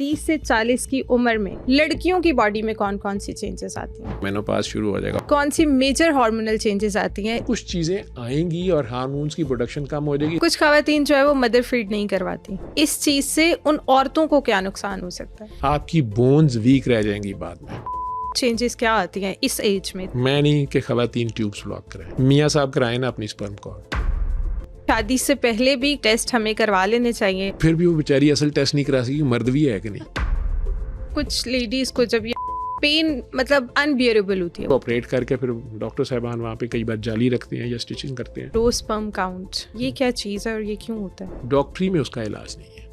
30 से 40 की उम्र में लड़कियों की बॉडी में कौन कौन सी चेंजेस आती हैं? मेनोपॉज शुरू हो जाएगा। कौन सी मेजर हार्मोनल चेंजेस आती हैं? कुछ चीजें आएंगी और हार्मोन्स की प्रोडक्शन कम हो जाएगी। कुछ खवातीन जो है वो मदर फीड नहीं करवाती। इस चीज से उन औरतों को क्या नुकसान हो सकता है? आपकी बोन्स वीक रह जाएंगी बाद में। चेंजेस क्या आती हैं इस एज में? मैं नहीं कि खवातीन ट्यूब्स ब्लॉक कराएं। मियाँ साहब कराएं ना अपनी स्पर्म कॉर्ड। शादी से पहले भी टेस्ट हमें करवा लेने चाहिए। फिर भी वो बेचारी असल टेस्ट नहीं करा सकी, मर्द भी है कि नहीं। कुछ लेडीज को जब ये पेन मतलब अनबियरेबल होती है, ऑपरेट करके फिर डॉक्टर साहबान वहाँ पे कई बार जाली रखते हैं या स्टिचिंग करते हैं। लो स्पर्म काउंट, ये क्या चीज़ है और ये क्यों होता है? डॉक्टरी में उसका इलाज नहीं है।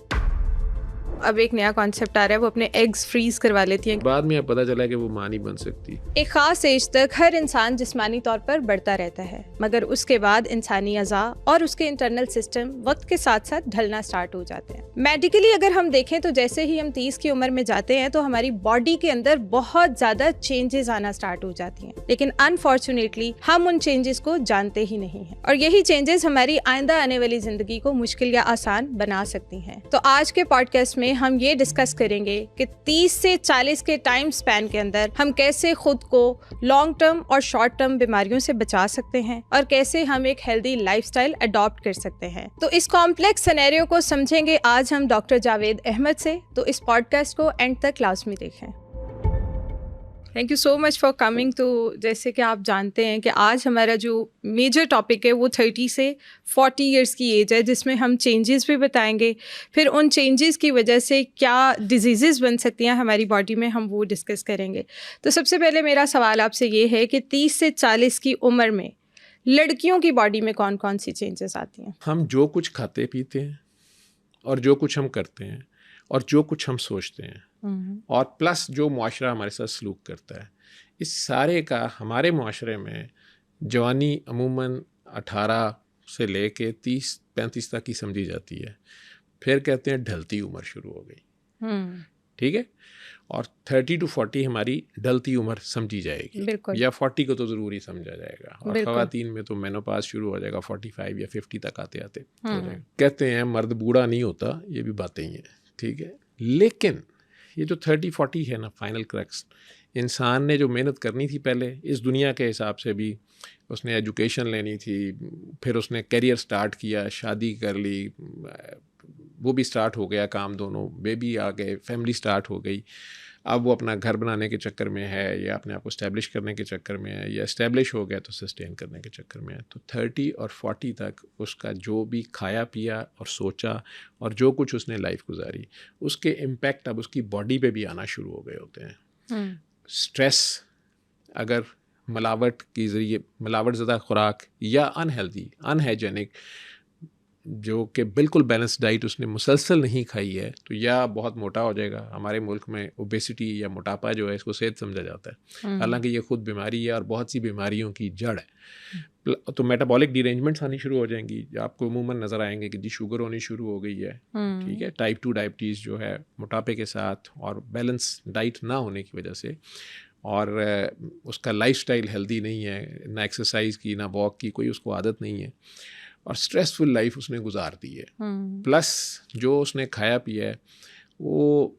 अब एक नया कॉन्सेप्ट आ रहा है, वो अपने एग्स फ्रीज करवा लेती हैं। बाद में अब पता चला कि वो मां नहीं बन सकती। एक खास एज तक हर इंसान जिस्मानी तौर पर बढ़ता रहता है, मगर उसके बाद इंसानी अज़ा और उसके इंटरनल सिस्टम वक्त के साथ साथ ढलना स्टार्ट हो जाते हैं। मेडिकली अगर हम देखें तो जैसे ही हम 30 की उम्र में जाते हैं तो हमारी बॉडी के अंदर बहुत ज्यादा चेंजेस आना स्टार्ट हो जाती हैं, लेकिन अनफॉर्चुनेटली हम उन चेंजेस को जानते ही नहीं हैं और यही चेंजेस हमारी आइंदा आने वाली जिंदगी को मुश्किल या आसान बना सकती हैं। तो आज के पॉडकास्ट में हम ये डिस्कस करेंगे कि 30 से 40 के टाइम स्पैन के अंदर हम कैसे खुद को लॉन्ग टर्म और शॉर्ट टर्म बीमारियों से बचा सकते हैं और कैसे हम एक हेल्दी लाइफस्टाइल अडॉप्ट कर सकते हैं। तो इस कॉम्प्लेक्स सिनेरियो को समझेंगे आज हम डॉक्टर जावेद अहमद से। तो इस पॉडकास्ट को एंड तक लाजमी देखें। Thank you so much for coming. तो जैसे कि आप जानते हैं कि आज हमारा जो मेजर टॉपिक है वो 30 से 40 इयर्स की एज है, जिसमें हम चेंजेस भी बताएंगे, फिर उन चेंजेस की वजह से क्या डिजीज़ेस बन सकती हैं हमारी बॉडी में, हम वो डिस्कस करेंगे। तो सबसे पहले मेरा सवाल आपसे ये है कि 30 से 40 की उम्र में लड़कियों की बॉडी में कौन कौन सी चेंजेस आती हैं? हम जो कुछ खाते पीते हैं और जो कुछ हम करते हैं और जो कुछ हम सोचते हैं और प्लस जो मुआशरा हमारे साथ सलूक करता है, इस सारे का हमारे मुआशरे में जवानी अमूमन 18 से लेके 30-35 तक की समझी जाती है। फिर कहते हैं ढलती उम्र शुरू हो गई, ठीक है, और 30 to 40 हमारी ढलती उम्र समझी जाएगी, या 40 को तो ज़रूर ही समझा जाएगा। और ख़वातीन में तो मेनोपॉज शुरू हो जाएगा 45 या 50 तक आते आते हो जाएगा। कहते हैं मर्द बूढ़ा नहीं होता, ये भी बातें ही हैं, ठीक है। लेकिन ये जो 30-40 है ना, फाइनल क्रक्स, इंसान ने जो मेहनत करनी थी पहले इस दुनिया के हिसाब से भी, उसने एजुकेशन लेनी थी, फिर उसने करियर स्टार्ट किया, शादी कर ली, वो भी स्टार्ट हो गया काम, दोनों बेबी आ गए, फैमिली स्टार्ट हो गई। अब वो अपना घर बनाने के चक्कर में है, या अपने आप को इस्टेब्लिश करने के चक्कर में है, या इस्टेब्लिश हो गया तो सस्टेन करने के चक्कर में है। तो 30 और 40 तक उसका जो भी खाया पिया और सोचा और जो कुछ उसने लाइफ गुजारी, उसके इम्पैक्ट अब उसकी बॉडी पे भी आना शुरू हो गए होते हैं। स्ट्रेस, अगर मिलावट के ज़रिए, मिलावट ज़्यादा खुराक या अनहेल्दी अनहाइजेनिक, जो कि बिल्कुल बैलेंस डाइट उसने मुसलसल नहीं खाई है, तो या बहुत मोटा हो जाएगा। हमारे मुल्क में ओबेसिटी या मोटापा जो है इसको सेहत समझा जाता है, हालांकि ये खुद बीमारी है और बहुत सी बीमारियों की जड़ है। तो मेटाबॉलिक डिरेंजमेंट्स आनी शुरू हो जाएंगी, आपको अमूमन नज़र आएंगे कि जी शुगर होनी शुरू हो गई है, ठीक है, टाइप 2 डायबिटीज़ जो है मोटापे के साथ और बैलेंस डाइट ना होने की वजह से, और उसका लाइफस्टाइल हेल्दी नहीं है, ना एक्सरसाइज की ना वॉक की कोई उसको आदत नहीं है, और स्ट्रेसफुल लाइफ उसने गुजार दी है। प्लस जो उसने खाया पिया है वो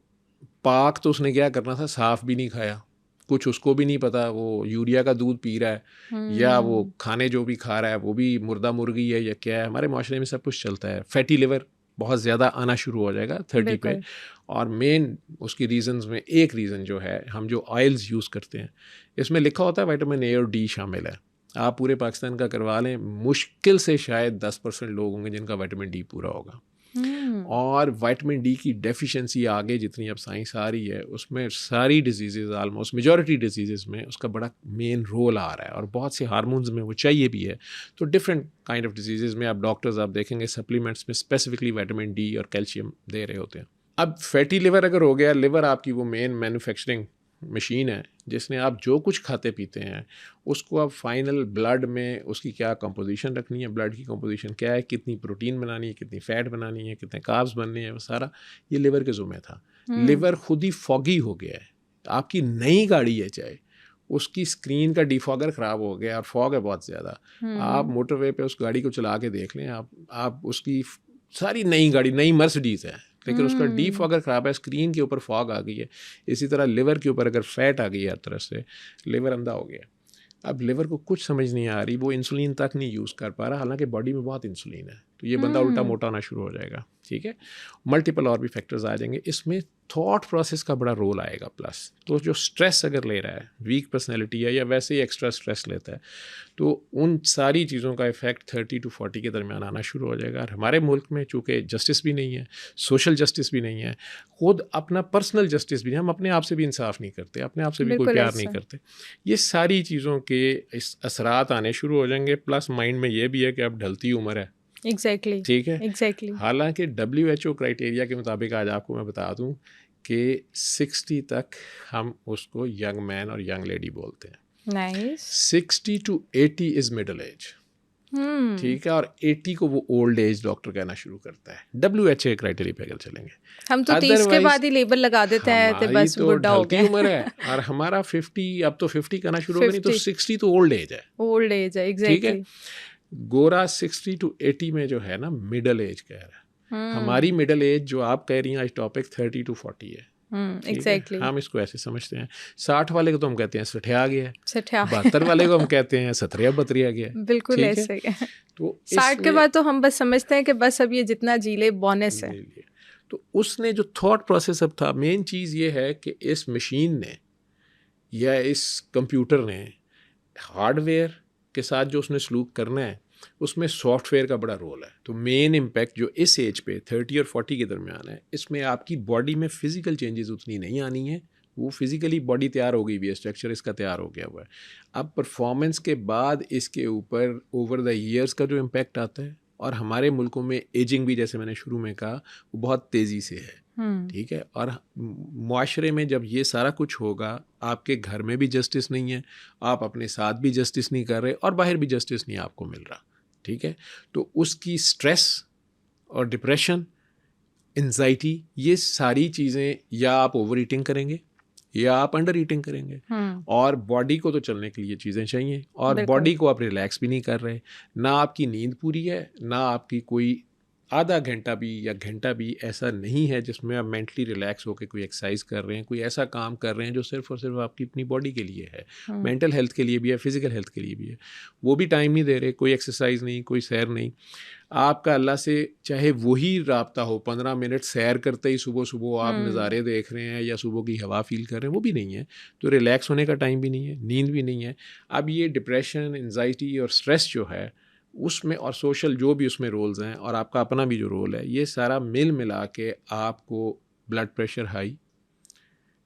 पाक तो उसने क्या करना था, साफ़ भी नहीं खाया, कुछ उसको भी नहीं पता, वो यूरिया का दूध पी रहा है या वो खाने जो भी खा रहा है वो भी मुर्दा मुर्गी है या क्या है। हमारे माशरे में सब कुछ चलता है। फैटी लिवर बहुत ज़्यादा आना शुरू हो जाएगा 30 पे, और मेन उसकी रीज़न्स में एक रीज़न जो है, हम जो ऑयल्स यूज़ करते हैं इसमें लिखा होता है विटामिन ए और डी शामिल है। आप पूरे पाकिस्तान का करवा लें, मुश्किल से शायद 10% लोग होंगे जिनका विटामिन डी पूरा होगा। और विटामिन डी की डेफिशिएंसी आगे जितनी अब साइंस आ रही है उसमें सारी डिजीज़ेस, आलमोस्ट मेजॉरिटी डिजीज़ेस में उसका बड़ा मेन रोल आ रहा है, और बहुत से हार्मोन्स में वो चाहिए भी है। तो डिफरेंट काइंड ऑफ डिजीज़ेस में आप डॉक्टर्स आप देखेंगे सप्लीमेंट्स में स्पेसिफिकली विटामिन डी और कैल्शियम दे रहे होते हैं। अब फैटी लिवर अगर हो गया, लिवर आपकी वो मेन मैन्युफैक्चरिंग मशीन है जिसने आप जो कुछ खाते पीते हैं उसको आप फाइनल ब्लड में उसकी क्या कंपोजिशन रखनी है, ब्लड की कंपोजिशन क्या है, कितनी प्रोटीन बनानी है, कितनी फ़ैट बनानी है, कितने कार्ब्स बनने हैं, वो सारा ये लिवर के ज़ुम्मे था। लिवर खुद ही फॉगी हो गया है। आपकी नई गाड़ी है चाहे, उसकी स्क्रीन का डिफॉगर ख़राब हो गया और फॉग है बहुत ज़्यादा। आप मोटरवे पे उस गाड़ी को चला के देख लें, आप उसकी सारी नई गाड़ी, नई मर्सिडीज़ है, लेकिन उसका डीप अगर ख़राब है, स्क्रीन के ऊपर फॉग आ गई है, इसी तरह लिवर के ऊपर अगर फैट आ गई है हर तरह से, लिवर अंधा हो गया। अब लिवर को कुछ समझ नहीं आ रही, वो इंसुलिन तक नहीं यूज़ कर पा रहा, हालांकि बॉडी में बहुत इंसुलिन है, तो ये बंदा उल्टा मोटा होना शुरू हो जाएगा। ठीक है, मल्टीपल और भी फैक्टर्स आ जाएंगे, इसमें थॉट प्रोसेस का बड़ा रोल आएगा। प्लस तो जो स्ट्रेस अगर ले रहा है, वीक पर्सनैलिटी है या वैसे ही एक्स्ट्रा स्ट्रेस लेता है, तो उन सारी चीज़ों का इफेक्ट 30 to 40 के दरमियान आना शुरू हो जाएगा। और हमारे मुल्क में चूँकि जस्टिस भी नहीं है, सोशल जस्टिस भी नहीं है, खुद अपना पर्सनल जस्टिस भी नहीं, हम अपने आप से भी इंसाफ नहीं करते, अपने आप से भी कोई प्यार नहीं करते, ये सारी चीज़ों के असरात आने शुरू हो जाएंगे। प्लस माइंड में ये भी है कि अब ढलती उम्र है। एग्जैक्टली ठीक है, एग्जैक्टली। हालांकि WHO क्राइटेरिया के मुताबिक आज आपको मैं बता दूं कि 60 तक हम उसको यंग मैन और यंग लेडी बोलते हैं। Nice. 60 to 80 is middle age. ठीक है, और 80 को वो ओल्ड एज डॉक्टर कहना शुरू करता है WHO क्राइटेरिया पे अगर चलेंगे। हम तो 30 के बाद ही लेबल लगा देते हैं तो बस तो बुढ़ा हो गया उम्र है, और हमारा 50, अब तो 50 कहना शुरू हो गया, नहीं तो 60 तो ओल्ड एज है। ओल्ड एज है, एग्जैक्टली। गोरा 60 to 80 में जो है ना मिडल एज कह रहा है। हमारी मिडल एज जो आप कह रही हैं आज टॉपिक 30 to 40 है। एग्जैक्टली। हम इसको ऐसे समझते हैं। 60 वाले को तो हम कहते हैं सठिया गया है, 72 वाले को हम कहते हैं सतरिया बतरिया गया है। बिल्कुल ऐसे है। तो 60 के बाद तो हम बस समझते हैं कि बस अब ये जितना जी ले बोनस है। तो उसने जो थॉट प्रोसेस अब था, मेन चीज़ ये है कि इस मशीन ने या इस कंप्यूटर ने हार्डवेयर के साथ जो उसने सलूक करना है, उसमें सॉफ्टवेयर का बड़ा रोल है। तो मेन इम्पैक्ट जो इस एज पे 30 और 40 के दरमियान है, इसमें आपकी बॉडी में फिजिकल चेंजेस उतनी नहीं आनी है। वो फिजिकली बॉडी तैयार हो गई हुई है, स्ट्रक्चर इसका तैयार हो गया हुआ है। अब परफॉर्मेंस के बाद इसके ऊपर ओवर द ईयर्स का जो इम्पैक्ट आता है, और हमारे मुल्कों में एजिंग भी, जैसे मैंने शुरू में कहा, वो बहुत तेज़ी से है। ठीक है, और मुआशरे में जब ये सारा कुछ होगा, आपके घर में भी जस्टिस नहीं है, आप अपने साथ भी जस्टिस नहीं कर रहे, और बाहर भी जस्टिस नहीं आपको मिल रहा। ठीक है, तो उसकी स्ट्रेस और डिप्रेशन, एंजाइटी, ये सारी चीज़ें या आप ओवर ईटिंग करेंगे या आप अंडर ईटिंग करेंगे। और बॉडी को तो चलने के लिए चीज़ें चाहिए, और बॉडी को आप रिलैक्स भी नहीं कर रहे, ना आपकी नींद पूरी है, ना आपकी कोई आधा घंटा भी या घंटा भी ऐसा नहीं है जिसमें आप मेंटली रिलैक्स होकर कोई एक्सरसाइज कर रहे हैं, कोई ऐसा काम कर रहे हैं जो सिर्फ और सिर्फ आपकी अपनी बॉडी के लिए है, मेंटल हेल्थ के लिए भी है, फिजिकल हेल्थ के लिए भी है। वो भी टाइम नहीं दे रहे, कोई एक्सरसाइज नहीं, कोई सैर नहीं। आपका अल्लाह से चाहे वही राब्ता हो, 15 मिनट सैर करते ही सुबह सुबह आप नज़ारे देख रहे हैं या सुबह की हवा फील कर रहे हैं, वो भी नहीं है। तो रिलैक्स होने का टाइम भी नहीं है, नींद भी नहीं है। अब ये डिप्रेशन, एंजाइटी और स्ट्रेस जो है उसमें, और सोशल जो भी उसमें रोल्स हैं, और आपका अपना भी जो रोल है, ये सारा मिल मिला के आपको ब्लड प्रेशर हाई,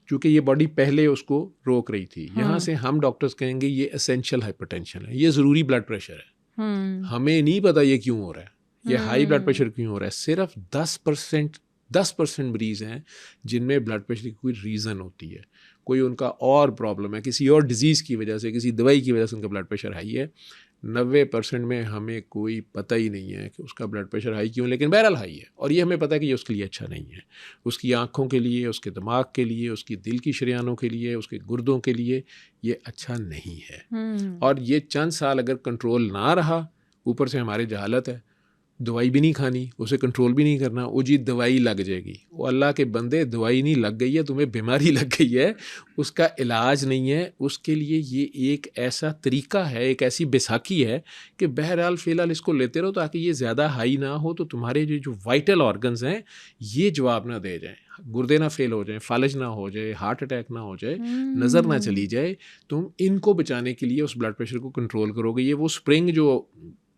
क्योंकि ये बॉडी पहले उसको रोक रही थी, यहाँ से हम डॉक्टर्स कहेंगे ये एसेंशियल हाइपरटेंशन है, ये ज़रूरी ब्लड प्रेशर है। हमें नहीं पता ये क्यों हो रहा है, ये हाई ब्लड प्रेशर क्यों हो रहा है। सिर्फ 10% मरीज़ हैं जिनमें ब्लड प्रेशर की कोई रीज़न होती है, कोई उनका और प्रॉब्लम है, किसी और डिज़ीज़ की वजह से, किसी दवाई की वजह से उनका ब्लड प्रेशर हाई है। 90% में हमें कोई पता ही नहीं है कि उसका ब्लड प्रेशर हाई क्यों, लेकिन बहरहाल हाई है, और ये हमें पता है कि ये उसके लिए अच्छा नहीं है, उसकी आँखों के लिए, उसके दिमाग के लिए, उसकी दिल की शरियानों के लिए, उसके गुर्दों के लिए ये अच्छा नहीं है। और ये चंद साल अगर कंट्रोल ना रहा, ऊपर से हमारी जहालत है, दवाई भी नहीं खानी, उसे कंट्रोल भी नहीं करना, वो जी दवाई लग जाएगी। वो अल्लाह के बंदे, दवाई नहीं लग गई है, तुम्हें बीमारी लग गई है, उसका इलाज नहीं है। उसके लिए ये एक ऐसा तरीका है, एक ऐसी बैसाखी है कि बहरहाल फ़िलहाल इसको लेते रहो ताकि ये ज़्यादा हाई ना हो, तो तुम्हारे जो वाइटल ऑर्गन्स हैं ये जवाब ना दे जाएँ, गुर्दे ना फेल हो जाएं, फालज ना हो जाए, हार्ट अटैक ना हो जाए, नज़र ना चली जाए। तुम इनको बचाने के लिए उस ब्लड प्रेशर को कंट्रोल करोगे। ये वो स्प्रिंग जो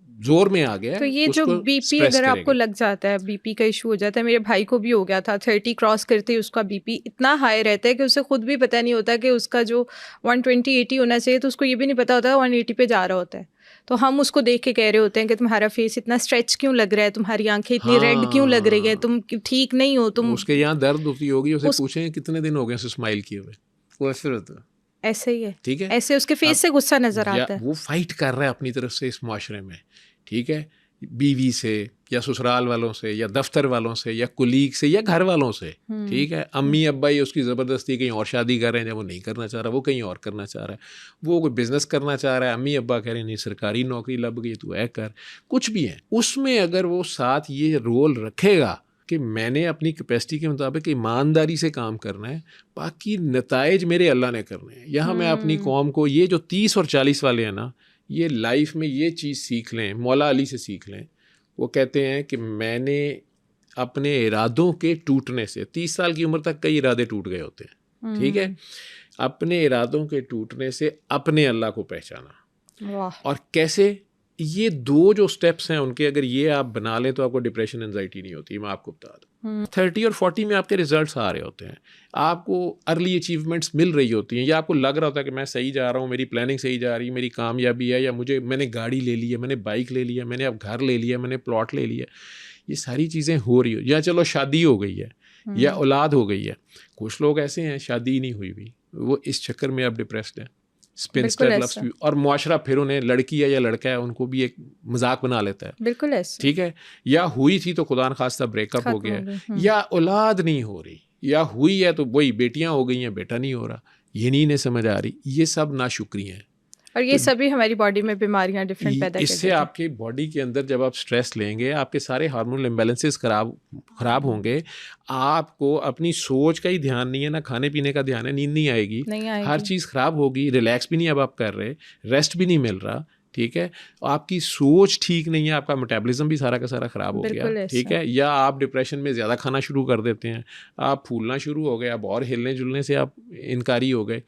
जोर में आ गया, तो ये जो बीपी अगर आपको लग जाता है, बीपी का इशू हो जाता है, मेरे भाई को भी हो गया था, 30 क्रॉस करते ही उसका बीपी इतना हाई रहता है कि उसे खुद भी पता नहीं होता कि उसका जो 120/80 होना चाहिए, तो उसको ये भी नहीं पता होता 180 पे जा रहा होता है। तो हम उसको देख के कह रहे होते हैं कि तुम्हारा फेस इतना स्ट्रेच क्यों लग रहा है, तुम्हारी आंखें इतनी रेड क्यों लग रही है, तुम ठीक नहीं हो, तुम उसके यहाँ दर्द होती होगी, उसे पूछें कितने दिन हो गए उसे स्माइल किए हुए, वो ऐसे रहता है, ऐसे ही है। ठीक है, ऐसे उसके फेस से गुस्सा नजर आता है। वो फाइट कर रहा है अपनी तरफ से इस मुआशरे में, ठीक है, बीवी से या ससुराल वालों से या दफ्तर वालों से या कुलीग से या घर वालों से, ठीक है। अम्मी अब्बा ही उसकी ज़बरदस्ती कहीं और शादी कर रहे हैं, जब वो नहीं करना चाह रहा, वो कहीं और करना चाह रहा है, वो कोई बिज़नेस करना चाह रहा है, अम्मी अब्बा कह रहे हैं नहीं सरकारी नौकरी लग गई तू ऐ कर, कुछ भी है। उसमें अगर वो साथ ये रोल रखेगा कि मैंने अपनी कैपेसिटी के मुताबिक ईमानदारी से काम करना है, बाकी नताइज मेरे अल्लाह ने करने हैं। यहाँ मैं अपनी कौम को, ये जो 30 और 40 वाले हैं ना, ये लाइफ में ये चीज़ सीख लें, मौला अली से सीख लें। वो कहते हैं कि मैंने अपने इरादों के टूटने से, 30 साल की उम्र तक कई इरादे टूट गए होते हैं, ठीक है, अपने इरादों के टूटने से अपने अल्लाह को पहचाना। और कैसे? ये 2 जो स्टेप्स हैं उनके, अगर ये आप बना लें तो आपको डिप्रेशन एंजाइटी नहीं होती। मैं आपको बता दूं, 30 और 40 में आपके रिजल्ट्स आ रहे होते हैं, आपको अर्ली अचीवमेंट्स मिल रही होती हैं, या आपको लग रहा होता है कि मैं सही जा रहा हूँ, मेरी प्लानिंग सही जा रही है, मेरी कामयाबी है, या मैंने गाड़ी ले ली है, मैंने बाइक ले लिया, मैंने अब घर ले लिया, मैंने प्लॉट ले लिया, ये सारी चीज़ें हो रही हो, या चलो शादी हो गई है, या औलाद हो गई है। कुछ लोग ऐसे हैं शादी ही नहीं हुई भी, वो इस चक्कर में अब डिप्रेस्ड हैं, स्पिनस्टर लव्स भी, और मुआशरा फिर उन्हें लड़की है या लड़का है उनको भी एक मजाक बना लेता है। बिल्कुल ऐसा, ठीक है, या हुई थी तो खुदा न खास्ता ब्रेकअप हो गया, या औलाद नहीं हो रही, या हुई है तो वही बेटियां हो गई हैं, बेटा नहीं हो रहा, ये नहीं इन्हें समझ आ रही। ये सब नाशुक्री हैं, और ये सभी हमारी बॉडी में बीमारियां डिफरेंट पैदा इससे आपके बॉडी के अंदर जब आप स्ट्रेस लेंगे, आपके सारे हार्मोनल इम्बैलेंसेस खराब होंगे। आपको अपनी सोच का ही ध्यान नहीं है, ना खाने पीने का ध्यान है, नींद नहीं आएगी, हर चीज़ खराब होगी, रिलैक्स भी नहीं अब आप कर रहे, रेस्ट भी नहीं मिल रहा, ठीक है, आपकी सोच ठीक नहीं है, आपका मेटाबॉलिज्म भी सारा का सारा ख़राब हो गया, ठीक है, या आप डिप्रेशन में ज़्यादा खाना शुरू कर देते हैं, आप फूलना शुरू हो गए, अब और हिलने जुलने से आप इनकारी हो गए।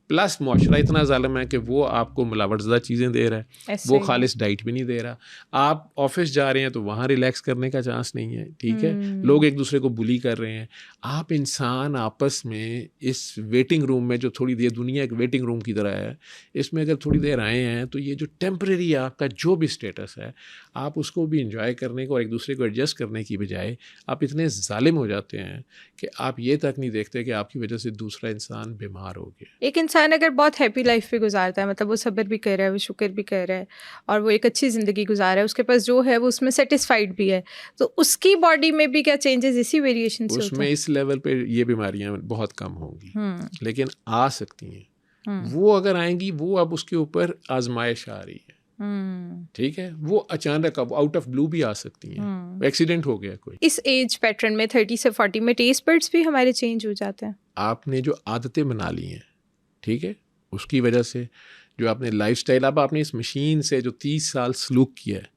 प्लस मुआशरा इतना ज़ालिम है कि वो आपको मिलावटज़दा चीज़ें दे रहा है, वो खालिस डाइट भी नहीं दे रहा। आप ऑफिस जा रहे हैं तो वहाँ रिलैक्स करने का चांस नहीं है, ठीक है, लोग एक दूसरे को बुली कर रहे हैं। आप इंसान आपस में इस वेटिंग रूम में, जो थोड़ी देर दुनिया एक वेटिंग रूम की तरह है, इसमें अगर थोड़ी देर आए हैं तो ये जो टेम्परेरी आपका जो भी स्टेटस है, आप उसको भी इंजॉय करने को और एक दूसरे को एडजस्ट करने की बजाय आप इतने जालिम हो जाते हैं कि आप ये तक नहीं देखते कि आपकी वजह से दूसरा इंसान बीमार हो गया। एक इंसान अगर बहुत हैप्पी लाइफ भी गुजारता है, मतलब वो सब्र भी कर रहा है, वो शुक्र भी कर रहा है, और वो एक अच्छी ज़िंदगी गुजार रहा है, उसके पास जो है वो उसमें सेटिस्फाइड भी है, तो उसकी बॉडी में भी क्या चेंजेस इसी वेरिएशन से उसमें इस लेवल पे ये बीमारियां बहुत कम होंगी, लेकिन आ सकती हैं। वो अगर आएंगी, वो अब उसके ऊपर आजमाइश आ रही है, ठीक है, वो अचानक अब आउट ऑफ ब्लू भी आ सकती हैं, एक्सीडेंट हो गया कोई। इस एज पैटर्न में 30 से 40 में टेस्ट बड्स भी हमारे चेंज हो जाते हैं। आपने जो आदतें बना ली हैं, ठीक है, उसकी वजह से जो आपने लाइफस्टाइल, अब आपने इस मशीन से जो 30 साल सलूक किया है,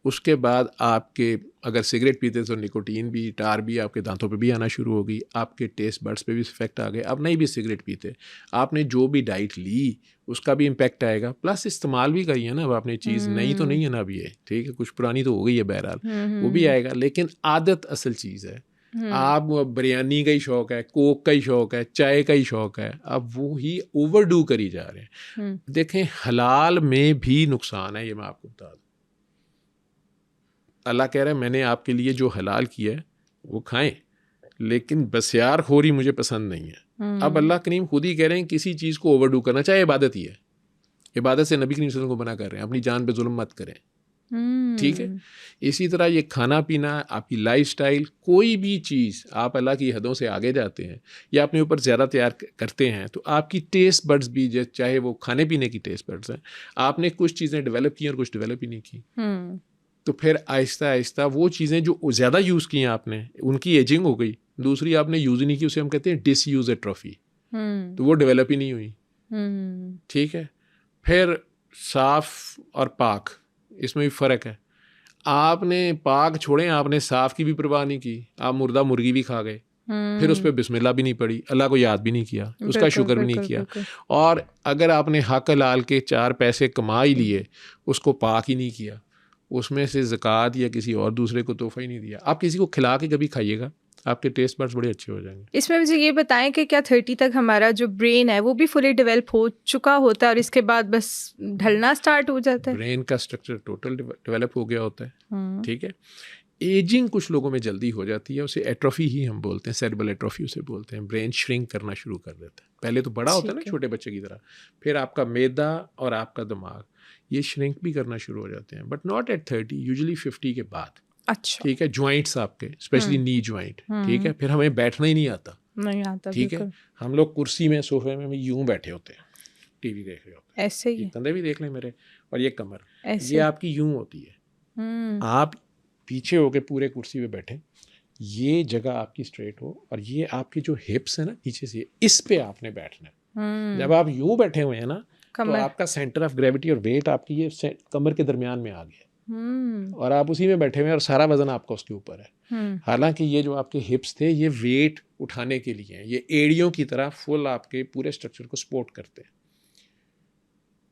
उसके बाद आपके अगर सिगरेट पीते तो निकोटीन भी, टार भी आपके दांतों पे भी आना शुरू हो गई, आपके टेस्ट बड्स पे भी इफेक्ट आ गए। अब नहीं भी सिगरेट पीते, आपने जो भी डाइट ली उसका भी इम्पेक्ट आएगा, प्लस इस्तेमाल भी करिए ना। अब आपने चीज़ नई तो नहीं है ना अभी, ये ठीक है, कुछ पुरानी तो हो गई है बहरहाल, वो भी आएगा, लेकिन आदत असल चीज़ है। आप बिरयानी का ही शौक है, कोक का ही शौक है, चाय का ही शौक है, अब वो ही ओवरडू करी जा रहे हैं। देखें, हलाल में भी नुकसान है, ये मैं आपको बता दूं। अल्लाह कह रहा है मैंने आपके लिए जो हलाल किया है वो खाएं, लेकिन बसियार खोरी मुझे पसंद नहीं है। अब अल्लाह करीम खुद ही कह रहे हैं किसी चीज़ को ओवरडू करना, चाहे इबादत ही है, इबादत से नबी करीम सल्लल्लाहु अलैहि वसल्लम को मना कर रहे हैं, अपनी जान पे जुल्म मत करें, ठीक है। इसी तरह ये खाना पीना, आपकी लाइफस्टाइल, कोई भी चीज़ आप अल्लाह की हदों से आगे जाते हैं या अपने ऊपर ज़्यादा तैयार करते हैं तो आपकी टेस्ट बड्स भी, चाहे वो खाने पीने की टेस्ट बड्स हैं, आपने कुछ चीज़ें डेवलप की और कुछ डेवलप ही नहीं की, तो फिर आहिस्ता आहिस्ता वो चीज़ें जो ज़्यादा यूज़ की हैं आपने, उनकी एजिंग हो गई, दूसरी आपने यूज़ ही नहीं की, उसे हम कहते हैं डिसयूज एट्रोफी, तो वो डेवलप ही नहीं हुई, ठीक है। फिर साफ़ और पाक, इसमें भी फ़र्क है। आपने पाक छोड़ें, आपने साफ़ की भी परवाह नहीं की, आप मुर्दा मुर्गी भी खा गए, फिर उस पर बिस्मिल्लाह भी नहीं पड़ी, अल्लाह को याद भी नहीं किया, उसका शुक्र भी नहीं किया, और अगर आपने हक हलाल के 4 पैसे कमा ही लिए, उसको पाक ही नहीं किया, उसमें से ज़कात या किसी और दूसरे को तोहफ़ा ही नहीं दिया। आप किसी को खिला के कभी खाइएगा, आपके टेस्ट बड्स बड़े अच्छे हो जाएंगे। इसमें मुझे ये बताएं कि क्या 30 तक हमारा जो ब्रेन है वो भी फुली डेवलप हो चुका होता है और इसके बाद बस ढलना स्टार्ट हो जाता है? ब्रेन का स्ट्रक्चर टोटल डेवलप हो गया होता है, ठीक है। एजिंग कुछ लोगों में जल्दी हो जाती है, उसे एट्रोफी ही हम बोलते हैं, सेरेब्रल एट्रोफी उसे बोलते हैं। ब्रेन श्रिंक करना शुरू कर देता है, पहले तो बड़ा होता है ना छोटे बच्चे की तरह, फिर आपका मैदा और आपका दिमाग ये श्रिंक भी करना शुरू हो जाते हैं, बट नॉट एट 30, यूजुअली 50 के बाद। अच्छा, ठीक है। जॉइंट्स आपके, स्पेशली नी जॉइंट, ठीक है। फिर हमें बैठना ही नहीं आता, ठीक है। हम लोग कुर्सी में, सोफे में यूं बैठे होते हैं, टीवी देख रहे होते हैं, ऐसे ही कंधे भी देख लें मेरे, और ये कमर, ये आपकी यूं होती है। आप पीछे होके पूरे कुर्सी पे बैठे, ये जगह आपकी स्ट्रेट हो और ये आपकी जो हिप्स है ना नीचे से, इस पे आपने बैठना है। जब आप यूं बैठे हुए हैं ना तो आपका सेंटर ऑफ ग्रेविटी और वेट आपकी ये कमर के दरमियान में आ गया और आप उसी में बैठे हुए हैं और सारा वजन आपका उसके ऊपर है। हालांकि ये जो आपके हिप्स थे ये वेट उठाने के लिए हैं, ये एड़ियों की तरह फुल आपके पूरे स्ट्रक्चर को सपोर्ट करते हैं।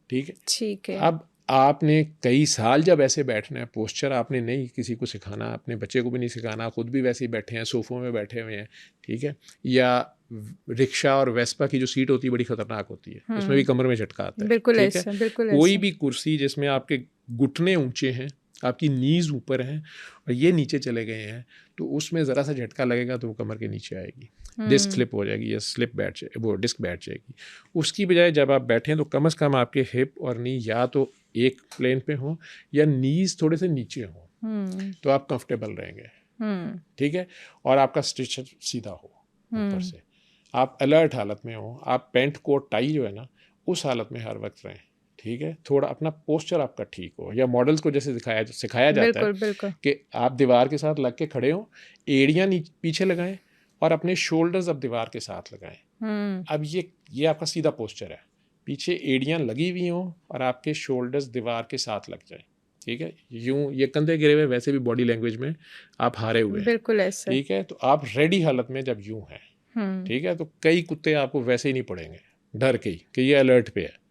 ठीक है। अब आपने कई साल जब ऐसे बैठना है, पोस्चर आपने नहीं किसी को सिखाना, अपने बच्चे को भी नहीं सिखाना, खुद भी वैसे ही बैठे हैं, सोफ़ों में बैठे हुए हैं, ठीक है, या रिक्शा और वेस्पा की जो सीट होती है बड़ी खतरनाक होती है, उसमें भी कमर में झटका आता है। बिल्कुल ठीक ऐसा, है, बिल्कुल कोई ऐसा। भी कुर्सी जिसमें आपके घुटने ऊंचे हैं, आपकी नीज ऊपर हैं और ये नीचे चले गए हैं, तो उसमें ज़रा सा झटका लगेगा तो वो कमर के नीचे आएगी, डिस्क स्लिप हो जाएगी या स्लिप बैठ जाए, वो डिस्क बैठ जाएगी। उसकी बजाय जब आप बैठें तो कम से कम आपके हिप और नी या तो एक प्लेन पे हो या नीज थोड़े से नीचे हो, तो आप कंफर्टेबल रहेंगे। ठीक है, और आपका स्ट्रेचर सीधा हो ऊपर से, आप अलर्ट हालत में हो, आप पेंट कोट टाई जो है ना उस हालत में हर वक्त रहें। ठीक है, थोड़ा अपना पोस्चर आपका ठीक हो, या मॉडल्स को जैसे सिखाया जाता है कि आप दीवार के साथ लग के खड़े हो, एड़ियाँ पीछे लगाएं और अपने शोल्डर्स अब दीवार के साथ लगाएं। अब ये आपका सीधा पोस्चर है, पीछे एड़ियाँ लगी हुई हों और आपके शोल्डर्स दीवार के साथ लग जाएं। ठीक है, यूं ये कंधे गिरे हुए, वैसे भी बॉडी लैंग्वेज में आप हारे हुए हैं। बिल्कुल ऐसा। ठीक है, तो आप रेडी हालत में जब यूं हैं, ठीक है, तो कई कुत्ते आपको वैसे ही नहीं पड़ेंगे डर के ही कि ये अलर्ट पे है।